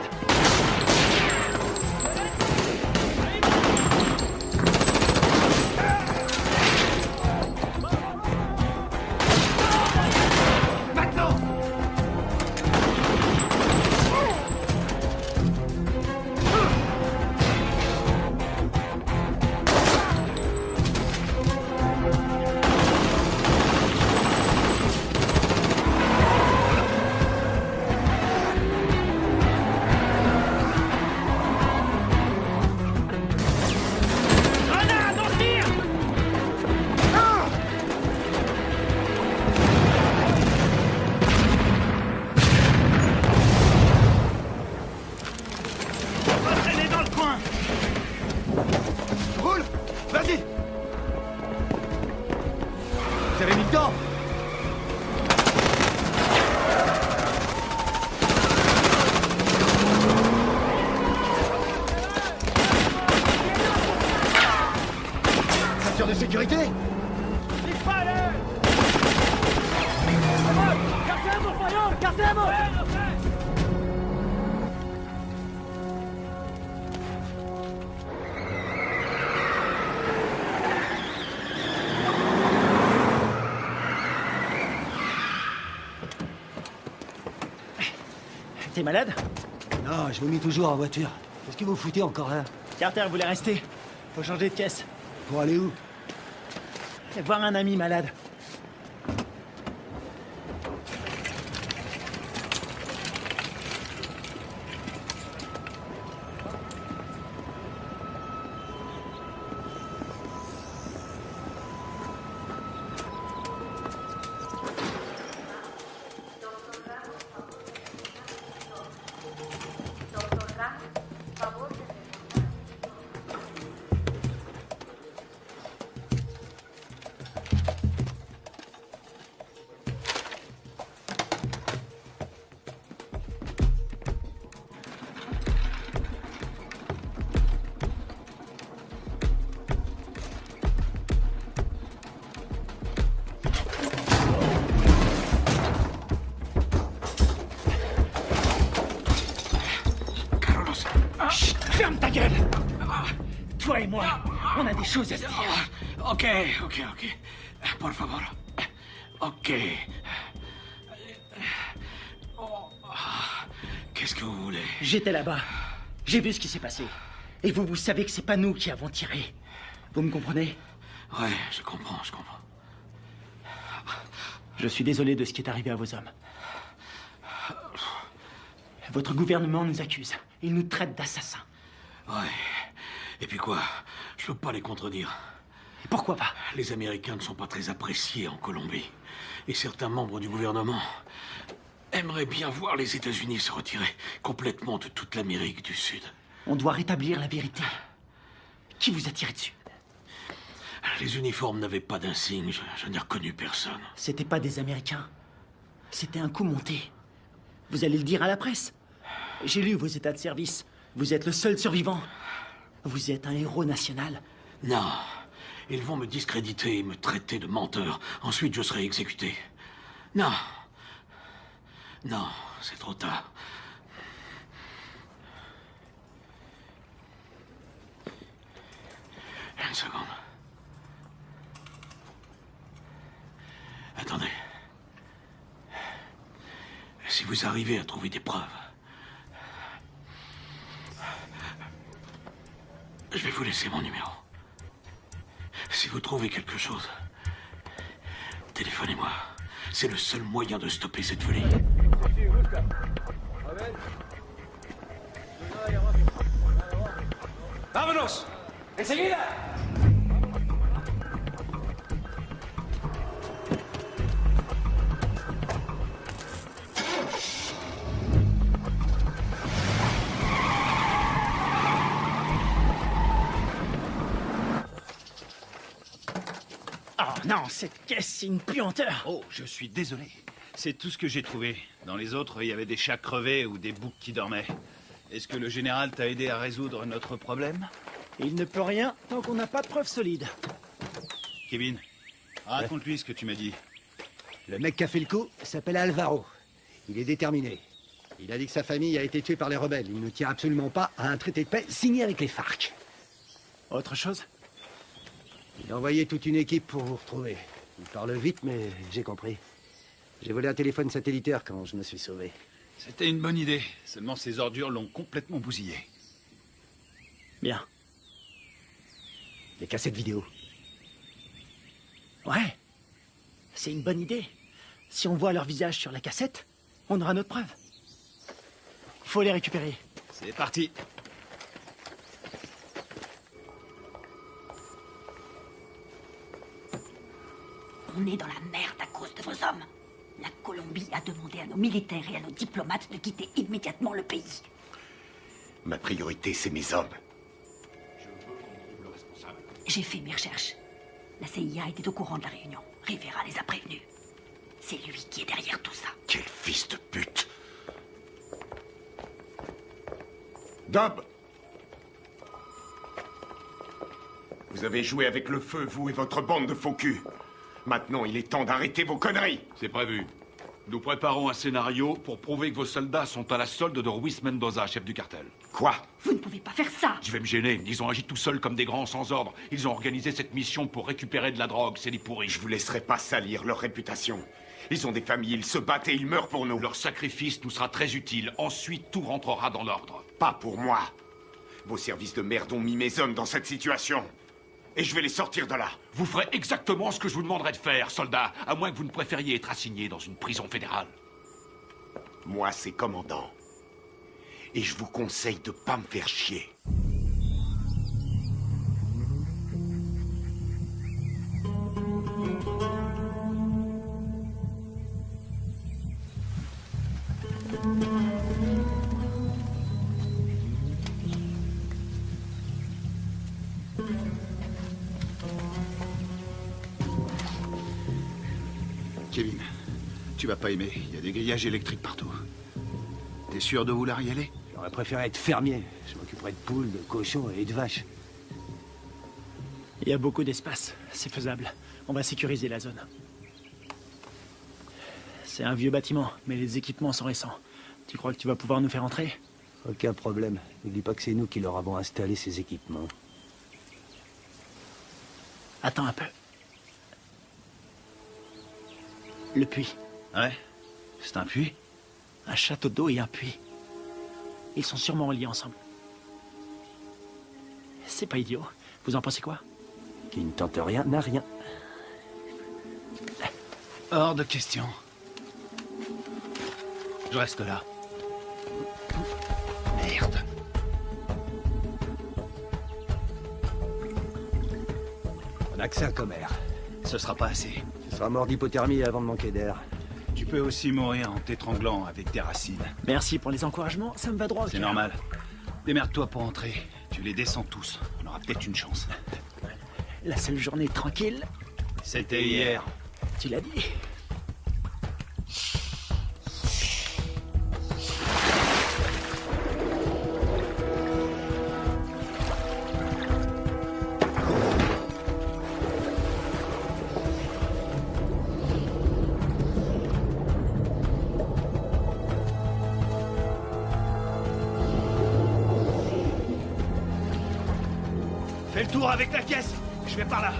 De sécurité. T'es malade? Non, je vomis toujours en voiture. Qu'est-ce que vous foutez encore là? Carter voulait rester. Faut changer de caisse. Pour aller où? Voir un ami malade. Toi et moi, on a des choses à se dire. Ok. Por favor. Ok. Qu'est-ce que vous voulez? J'étais là-bas. J'ai vu ce qui s'est passé. Et vous savez que c'est pas nous qui avons tiré. Vous me comprenez? Ouais, je comprends. Je suis désolé de ce qui est arrivé à vos hommes. Votre gouvernement nous accuse. Il nous traite d'assassins. Ouais. Et puis quoi? Je peux pas les contredire. Et pourquoi pas? Les Américains ne sont pas très appréciés en Colombie. Et certains membres du gouvernement aimeraient bien voir les États-Unis se retirer complètement de toute l'Amérique du Sud. On doit rétablir la vérité. Qui vous a tiré dessus? Les uniformes n'avaient pas d'insigne. Je n'ai reconnu personne. C'était pas des Américains. C'était un coup monté. Vous allez le dire à la presse. J'ai lu vos états de service. Vous êtes le seul survivant. Vous êtes un héros national. Non. Ils vont me discréditer et me traiter de menteur. Ensuite, je serai exécuté. Non. Non, c'est trop tard. Une seconde. Attendez. Si vous arrivez à trouver des preuves, je vais vous laisser mon numéro. Si vous trouvez quelque chose, téléphonez-moi. C'est le seul moyen de stopper cette folie. ¡Vámonos! ¡Enseguida! Oh non, cette caisse, c'est une puanteur. Oh, je suis désolé. C'est tout ce que j'ai trouvé. Dans les autres, il y avait des chats crevés ou des boucs qui dormaient. Est-ce que le général t'a aidé à résoudre notre problème? Il ne peut rien tant qu'on n'a pas de preuves solides. Kevin, raconte-lui ce que tu m'as dit. Le mec qui a fait le coup s'appelle Alvaro. Il est déterminé. Il a dit que sa famille a été tuée par les rebelles. Il ne tient absolument pas à un traité de paix signé avec les FARC. Autre chose? Il a envoyé toute une équipe pour vous retrouver. Il parle vite, mais j'ai compris. J'ai volé un téléphone satellitaire quand je me suis sauvé. C'était une bonne idée. Seulement ces ordures l'ont complètement bousillé. Bien. Les cassettes vidéo. Ouais. C'est une bonne idée. Si on voit leur visage sur la cassette, on aura notre preuve. Faut les récupérer. C'est parti. On est dans la merde à cause de vos hommes. La Colombie a demandé à nos militaires et à nos diplomates de quitter immédiatement le pays. Ma priorité, c'est mes hommes. J'ai fait mes recherches. La CIA était au courant de la réunion. Rivera les a prévenus. C'est lui qui est derrière tout ça. Quel fils de pute! Dob! Vous avez joué avec le feu, vous et votre bande de faux culs. Maintenant, il est temps d'arrêter vos conneries. C'est prévu. Nous préparons un scénario pour prouver que vos soldats sont à la solde de Ruiz Mendoza, chef du cartel. Quoi? Vous ne pouvez pas faire ça. Je vais me gêner. Ils ont agi tout seuls comme des grands sans ordre. Ils ont organisé cette mission pour récupérer de la drogue. C'est des pourris. Je vous laisserai pas salir leur réputation. Ils ont des familles, ils se battent et ils meurent pour nous. Leur sacrifice nous sera très utile. Ensuite, tout rentrera dans l'ordre. Pas pour moi. Vos services de merde ont mis mes hommes dans cette situation. Et je vais les sortir de là. Vous ferez exactement ce que je vous demanderai de faire, soldat, à moins que vous ne préfériez être assigné dans une prison fédérale. Moi, c'est commandant. Et je vous conseille de pas me faire chier. Kevin, tu vas pas aimer. Il y a des grillages électriques partout. T'es sûr de vouloir y aller? J'aurais préféré être fermier. Je m'occuperais de poules, de cochons et de vaches. Il y a beaucoup d'espace. C'est faisable. On va sécuriser la zone. C'est un vieux bâtiment, mais les équipements sont récents. Tu crois que tu vas pouvoir nous faire entrer? Aucun problème. N'oublie pas que c'est nous qui leur avons installé ces équipements. Attends un peu. Le puits. Ouais? C'est un puits? Un château d'eau et un puits. Ils sont sûrement reliés ensemble. C'est pas idiot. Vous en pensez quoi? Qui ne tente rien n'a rien. Hors de question. Je reste là. Merde. On a que ça comme air. Ce sera pas assez. Tu seras mort d'hypothermie avant de manquer d'air. Tu peux aussi mourir en t'étranglant avec des racines. Merci pour les encouragements, ça me va droit au cœur. C'est normal. Démerde-toi pour entrer. Tu les descends tous. On aura peut-être une chance. La seule journée tranquille... C'était hier. Tu l'as dit. Fais le tour avec la caisse. Je vais par là.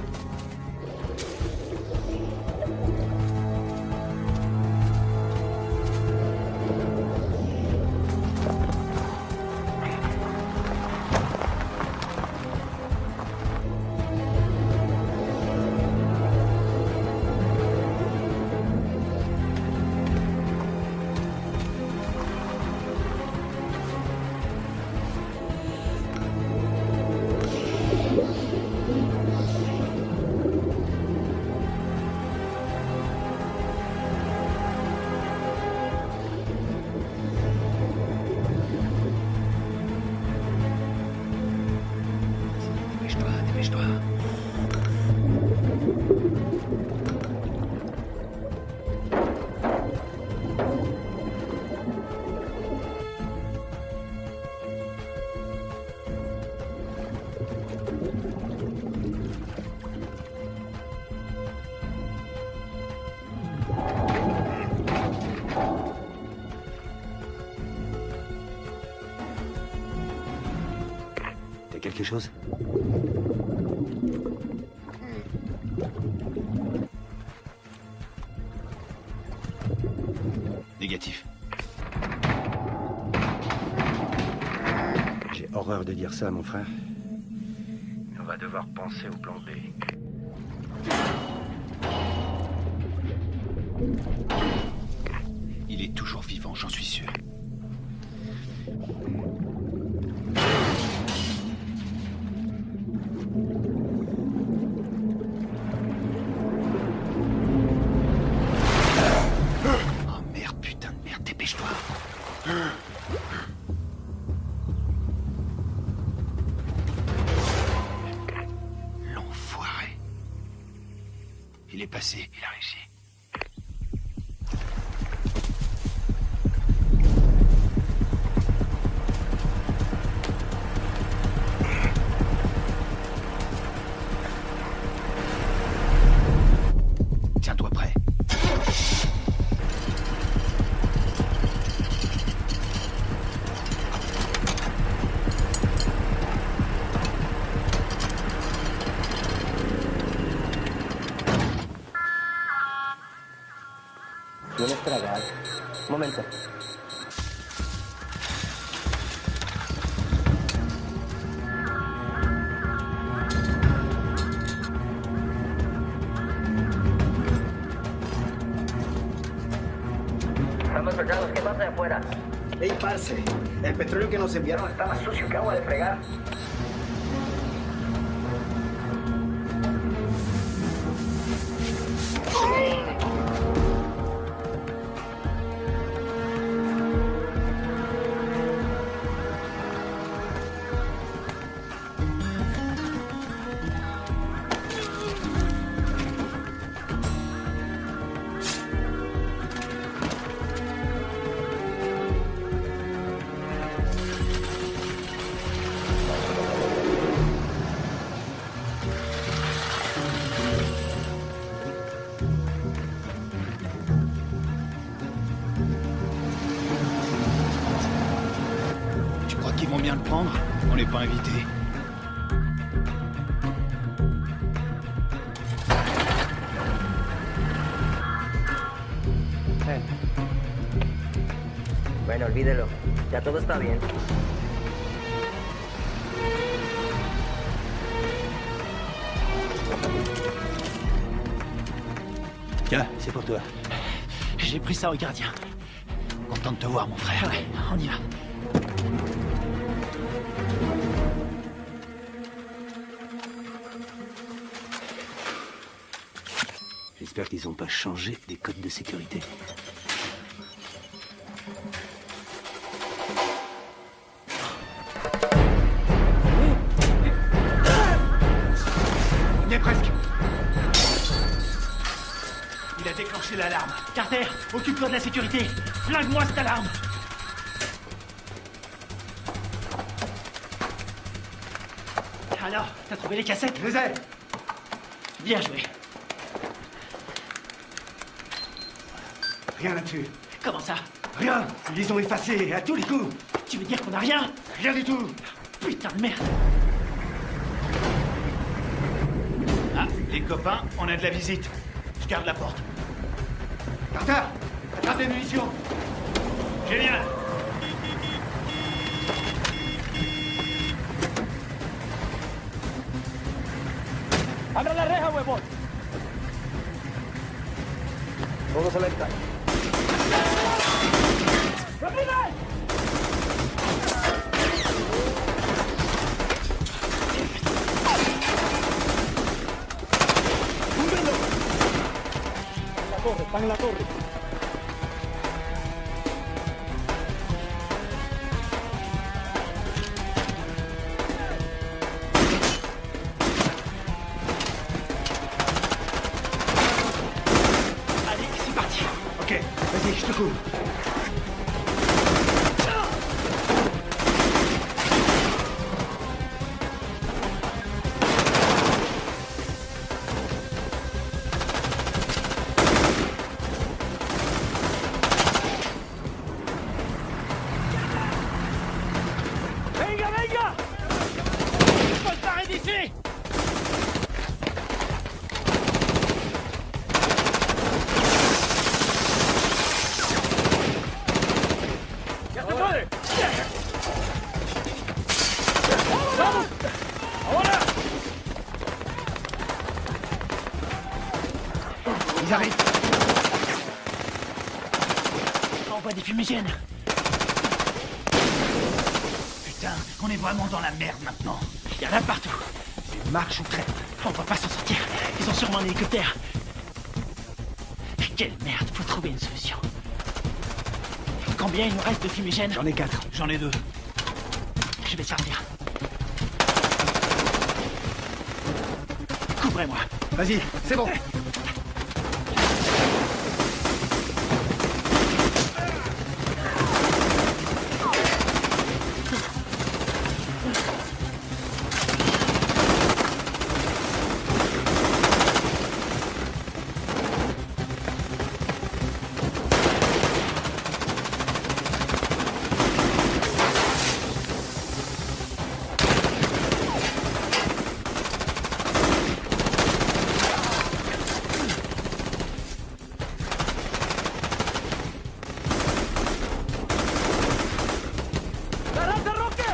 Quelque chose? Négatif. J'ai horreur de dire ça, mon frère. On va devoir penser au plan B. Il est toujours vivant, j'en suis sûr. L'enfoiré. Il est passé, il a réussi. Tiens-toi prêt. Non estragar. Un momento. Estamos soldados, ¿qué pasa de afuera? Ey, parce, el petróleo que nos enviaron Está más sucio que agua de fregar. Ils vont bien le prendre. On n'est pas invités. Bueno, olvídelo. Ya todo está bien. Tiens, c'est pour toi. J'ai pris ça au gardien. Content de te voir, mon frère. Ouais, on y va. J'espère qu'ils n'ont pas changé les codes de sécurité. On y est presque. Il a déclenché l'alarme. Carter, occupe-toi de la sécurité. Flingue-moi cette alarme. Alors, t'as trouvé les cassettes? Je les ai. Bien joué. Rien là-dessus. Comment ça? Rien. Ils les ont effacés à tous les coups. Tu veux dire qu'on a rien? Rien du tout. Putain de merde. Ah, les copains, on a de la visite. Je garde la porte. Carter, attrape les munitions. Génial. ¡Abra la reja, huevón! Todos alerta. ¡Rápido! ¡Húndenlo! Están en la torre. Allez, c'est parti. Ok, vas-y, je te couvre. Venga, venga! Faut se barrer d'ici! ¡Ya se puede! ¡Vamos! ¡Ahora! Ils arrivent. Envoie des fumigènes. Putain, on est vraiment dans la merde maintenant. Il y en a partout. Marche ou crête. On va pas s'en sortir. Ils ont sûrement un hélicoptère. Quelle merde, faut trouver une solution. Combien il nous reste de fumigènes? J'en ai 4. J'en ai 2. Je vais servir. Couvrez-moi. Vas-y, c'est bon. ¡Garante, Roque!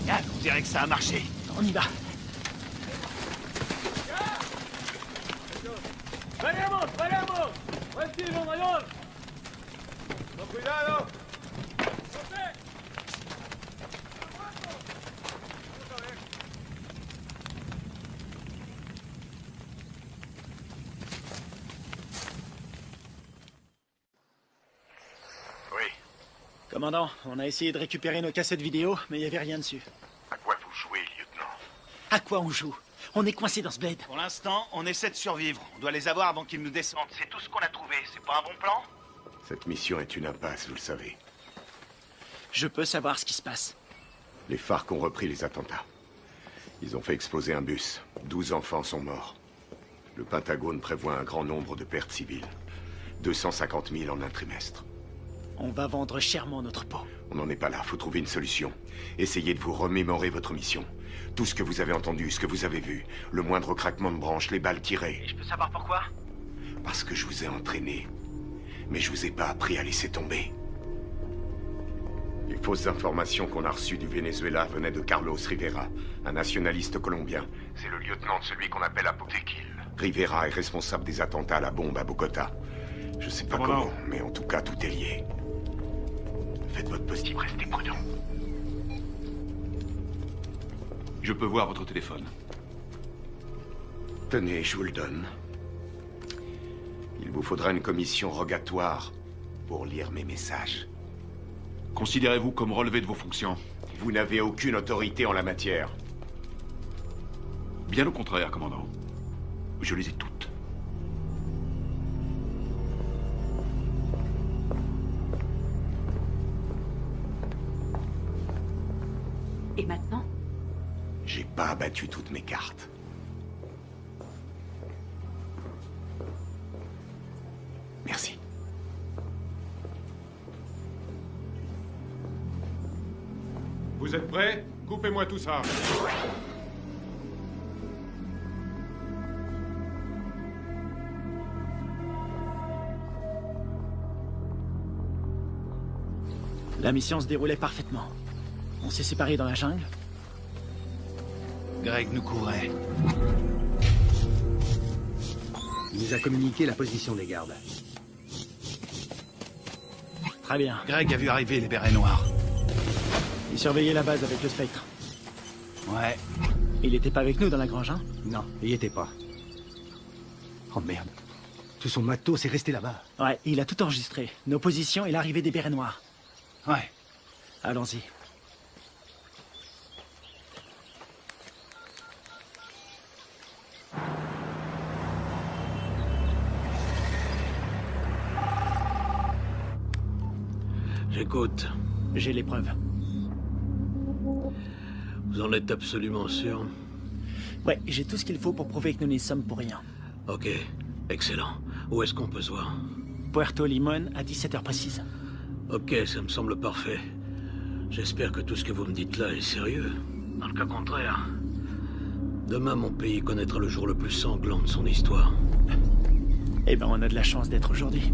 Génial, on dirait que ça a marché. On y va. ¡Venimos, venimos! ¡Buen tiro, mayor! ¡Con cuidado! Commandant, on a essayé de récupérer nos cassettes vidéo, mais il n'y avait rien dessus. À quoi vous jouez, lieutenant? À quoi on joue? On est coincé dans ce bled. Pour l'instant, on essaie de survivre. On doit les avoir avant qu'ils nous descendent. C'est tout ce qu'on a trouvé. C'est pas un bon plan? Cette mission est une impasse, vous le savez. Je peux savoir ce qui se passe. Les FARC ont repris les attentats. Ils ont fait exploser un bus. 12 enfants sont morts. Le Pentagone prévoit un grand nombre de pertes civiles. 250 000 en un trimestre. On va vendre chèrement notre peau. On n'en est pas là, faut trouver une solution. Essayez de vous remémorer votre mission. Tout ce que vous avez entendu, ce que vous avez vu. Le moindre craquement de branche, les balles tirées. Et je peux savoir pourquoi? Parce que je vous ai entraîné. Mais je vous ai pas appris à laisser tomber. Les fausses informations qu'on a reçues du Venezuela venaient de Carlos Rivera, un nationaliste colombien. C'est le lieutenant de celui qu'on appelle Apotequil. Rivera est responsable des attentats à la bombe à Bogota. Je sais pas comment, mais en tout cas, tout est lié. Faites votre possible, restez prudent. Je peux voir votre téléphone. Tenez, je vous le donne. Il vous faudra une commission rogatoire pour lire mes messages. Considérez-vous comme relevé de vos fonctions? Vous n'avez aucune autorité en la matière. Bien au contraire, commandant. Je les ai toutes. Et maintenant? J'ai pas abattu toutes mes cartes. Merci. Vous êtes prêts? Coupez-moi tout ça. La mission se déroulait parfaitement. On s'est séparés dans la jungle. Greg nous couvrait. Il nous a communiqué la position des gardes. Très bien. Greg a vu arriver les bérets noirs. Il surveillait la base avec le Spectre. Ouais. Il était pas avec nous dans la grange, hein? Non, il y était pas. Oh merde. Tout son matos est resté là-bas. Ouais, il a tout enregistré. Nos positions et l'arrivée des bérets noirs. Ouais. Allons-y. J'écoute. J'ai les preuves. Vous en êtes absolument sûr? Ouais, j'ai tout ce qu'il faut pour prouver que nous n'y sommes pour rien. Ok, excellent. Où est-ce qu'on peut se voir? Puerto Limón à 17h précise. Ok, ça me semble parfait. J'espère que tout ce que vous me dites là est sérieux. Dans le cas contraire, demain mon pays connaîtra le jour le plus sanglant de son histoire. Eh ben, on a de la chance d'être aujourd'hui.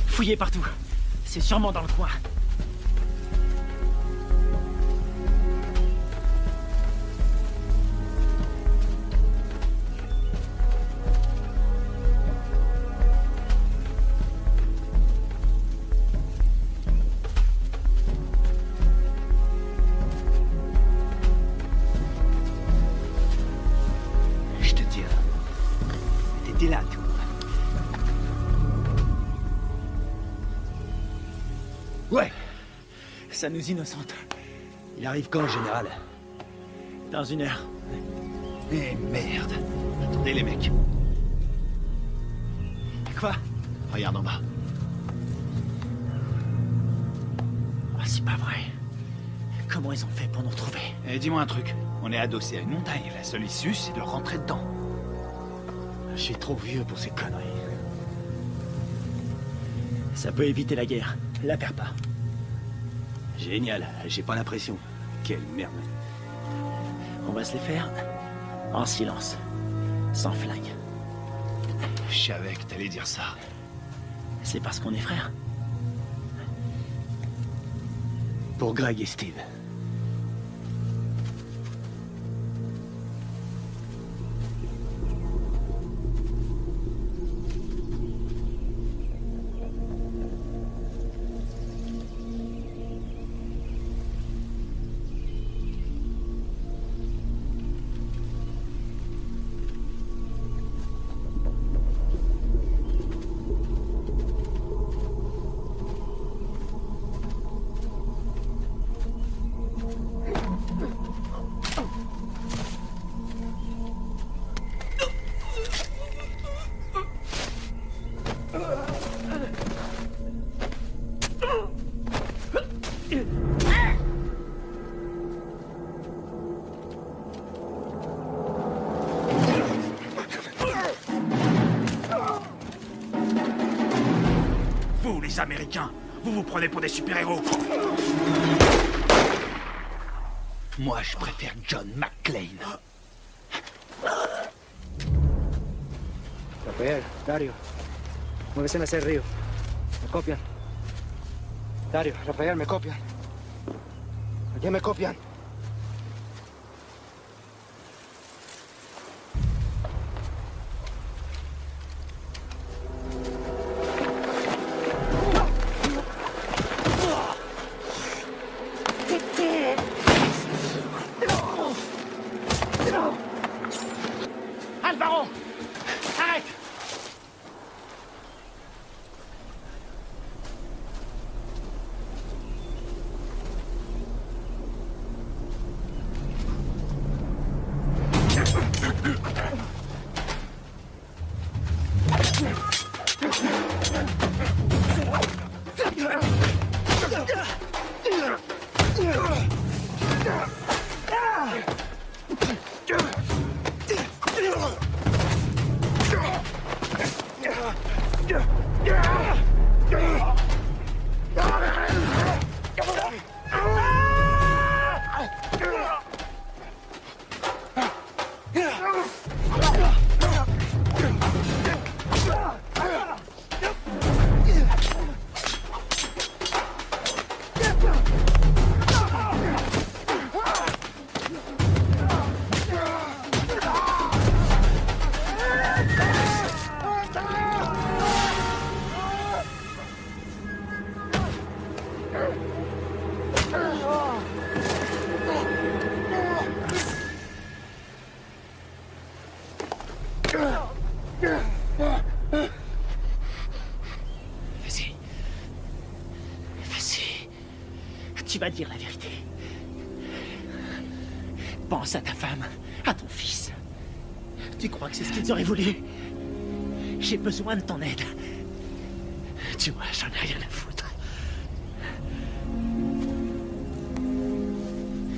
Fouillez partout. C'est sûrement dans le coin. Je te dis, t'étais là, toi. Ouais. Ça nous innocente. Il arrive quand, général? Dans 1 heure. Eh merde. Attendez les mecs. Quoi? Regarde en bas. Ah, c'est pas vrai. Comment ils ont fait pour nous retrouver? Eh, dis-moi un truc. On est adossé à une montagne. La seule issue, c'est de rentrer dedans. Je suis trop vieux pour ces conneries. Ça peut éviter la guerre. La perds pas. Génial, j'ai pas l'impression. Quelle merde. On va se les faire en silence. Sans flingue. Je savais que t'allais dire ça. C'est parce qu'on est frères. Pour Greg et Steve. les Américains. Vous vous prenez pour des super-héros. Moi, je préfère John McClane. Rafael, Dario, muévese hacia el río. Me copian. Dario, Rafael, me copian. Allá me copian. Alvaro! Arrête! Vas-y. Vas-y. Tu vas dire la vérité. Pense à ta femme, à ton fils. Tu crois que c'est ce qu'ils auraient voulu? J'ai besoin de ton aide. Tu vois, j'en ai rien à foutre.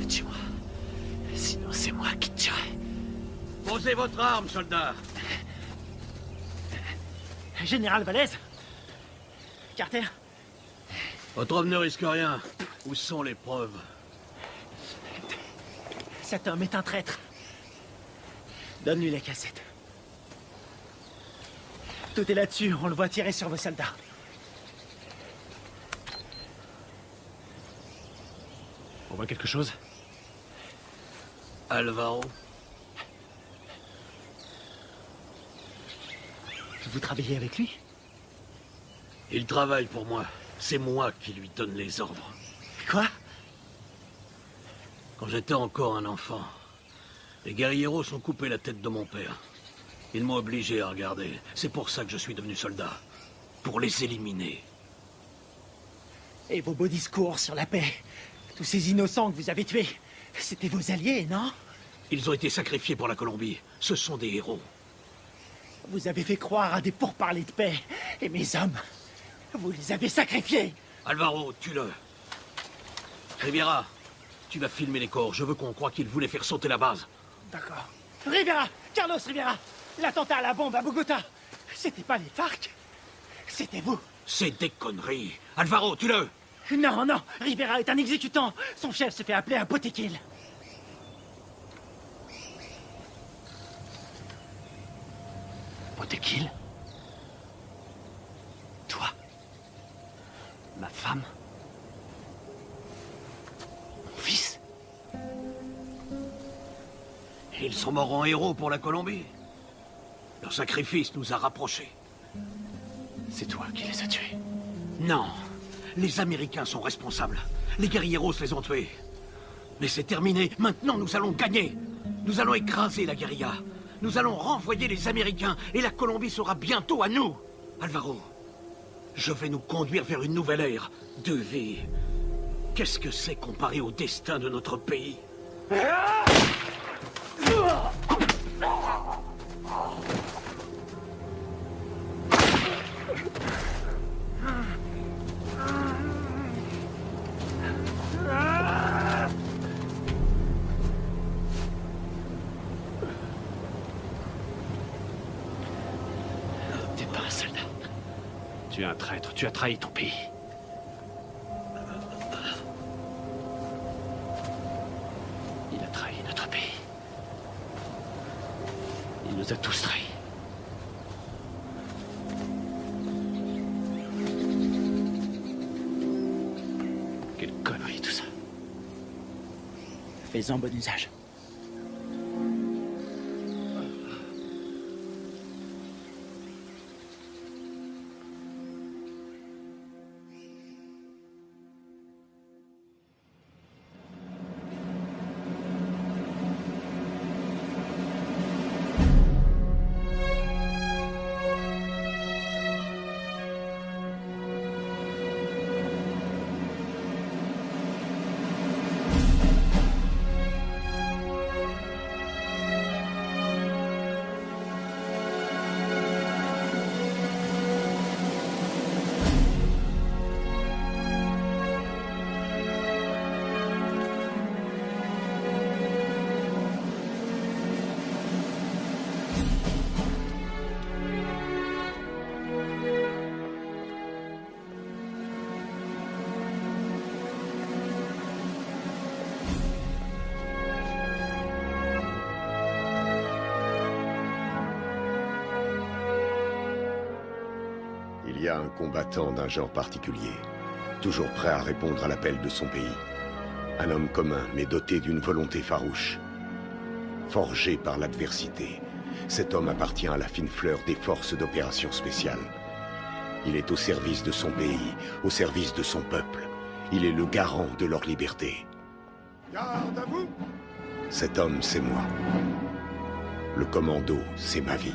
Tu vois, sinon c'est moi qui te tuerai. Posez votre arme, soldat. Général Valez? Carter? Votre homme ne risque rien. Où sont les preuves? Cet homme est un traître. Donne-lui les cassettes. Tout est là-dessus, on le voit tirer sur vos soldats. On voit quelque chose? Alvaro? Vous travaillez avec lui? Il travaille pour moi. C'est moi qui lui donne les ordres. Quoi? Quand j'étais encore un enfant, les guerrieros ont coupé la tête de mon père. Ils m'ont obligé à regarder. C'est pour ça que je suis devenu soldat. Pour les éliminer. Et vos beaux discours sur la paix? Tous ces innocents que vous avez tués, c'était vos alliés, non? Ils ont été sacrifiés pour la Colombie. Ce sont des héros. Vous avez fait croire à des pourparlers de paix. Et mes hommes, vous les avez sacrifiés. Alvaro, tue-le. Riviera, tu vas filmer les corps. Je veux qu'on croie qu'ils voulaient faire sauter la base. D'accord. Rivera! Carlos Rivera! L'attentat à la bombe à Bogota! C'était pas les FARC? C'était vous! C'est des conneries! Alvaro, tue-le! Non, non! Rivera est un exécutant! Son chef se fait appeler un Potequil! Potequil? Toi? Ma femme? Mon fils? Ils sont morts en héros pour la Colombie. Leur sacrifice nous a rapprochés. C'est toi qui les as tués? Non. Les Américains sont responsables. Les guerrieros les ont tués. Mais c'est terminé. Maintenant, nous allons gagner. Nous allons écraser la guérilla. Nous allons renvoyer les Américains et la Colombie sera bientôt à nous. Alvaro, je vais nous conduire vers une nouvelle ère de vie. Qu'est-ce que c'est comparé au destin de notre pays? T'es pas un soldat. Tu es un traître, tu as trahi ton pays. Il a trahi notre pays. Il nous a tous trahis. Quelle connerie tout ça. Fais-en bon usage. Il y a un combattant d'un genre particulier, toujours prêt à répondre à l'appel de son pays. Un homme commun, mais doté d'une volonté farouche. Forgé par l'adversité, cet homme appartient à la fine fleur des forces d'opération spéciales. Il est au service de son pays, au service de son peuple. Il est le garant de leur liberté. Garde à vous! Cet homme, c'est moi. Le commando, c'est ma vie.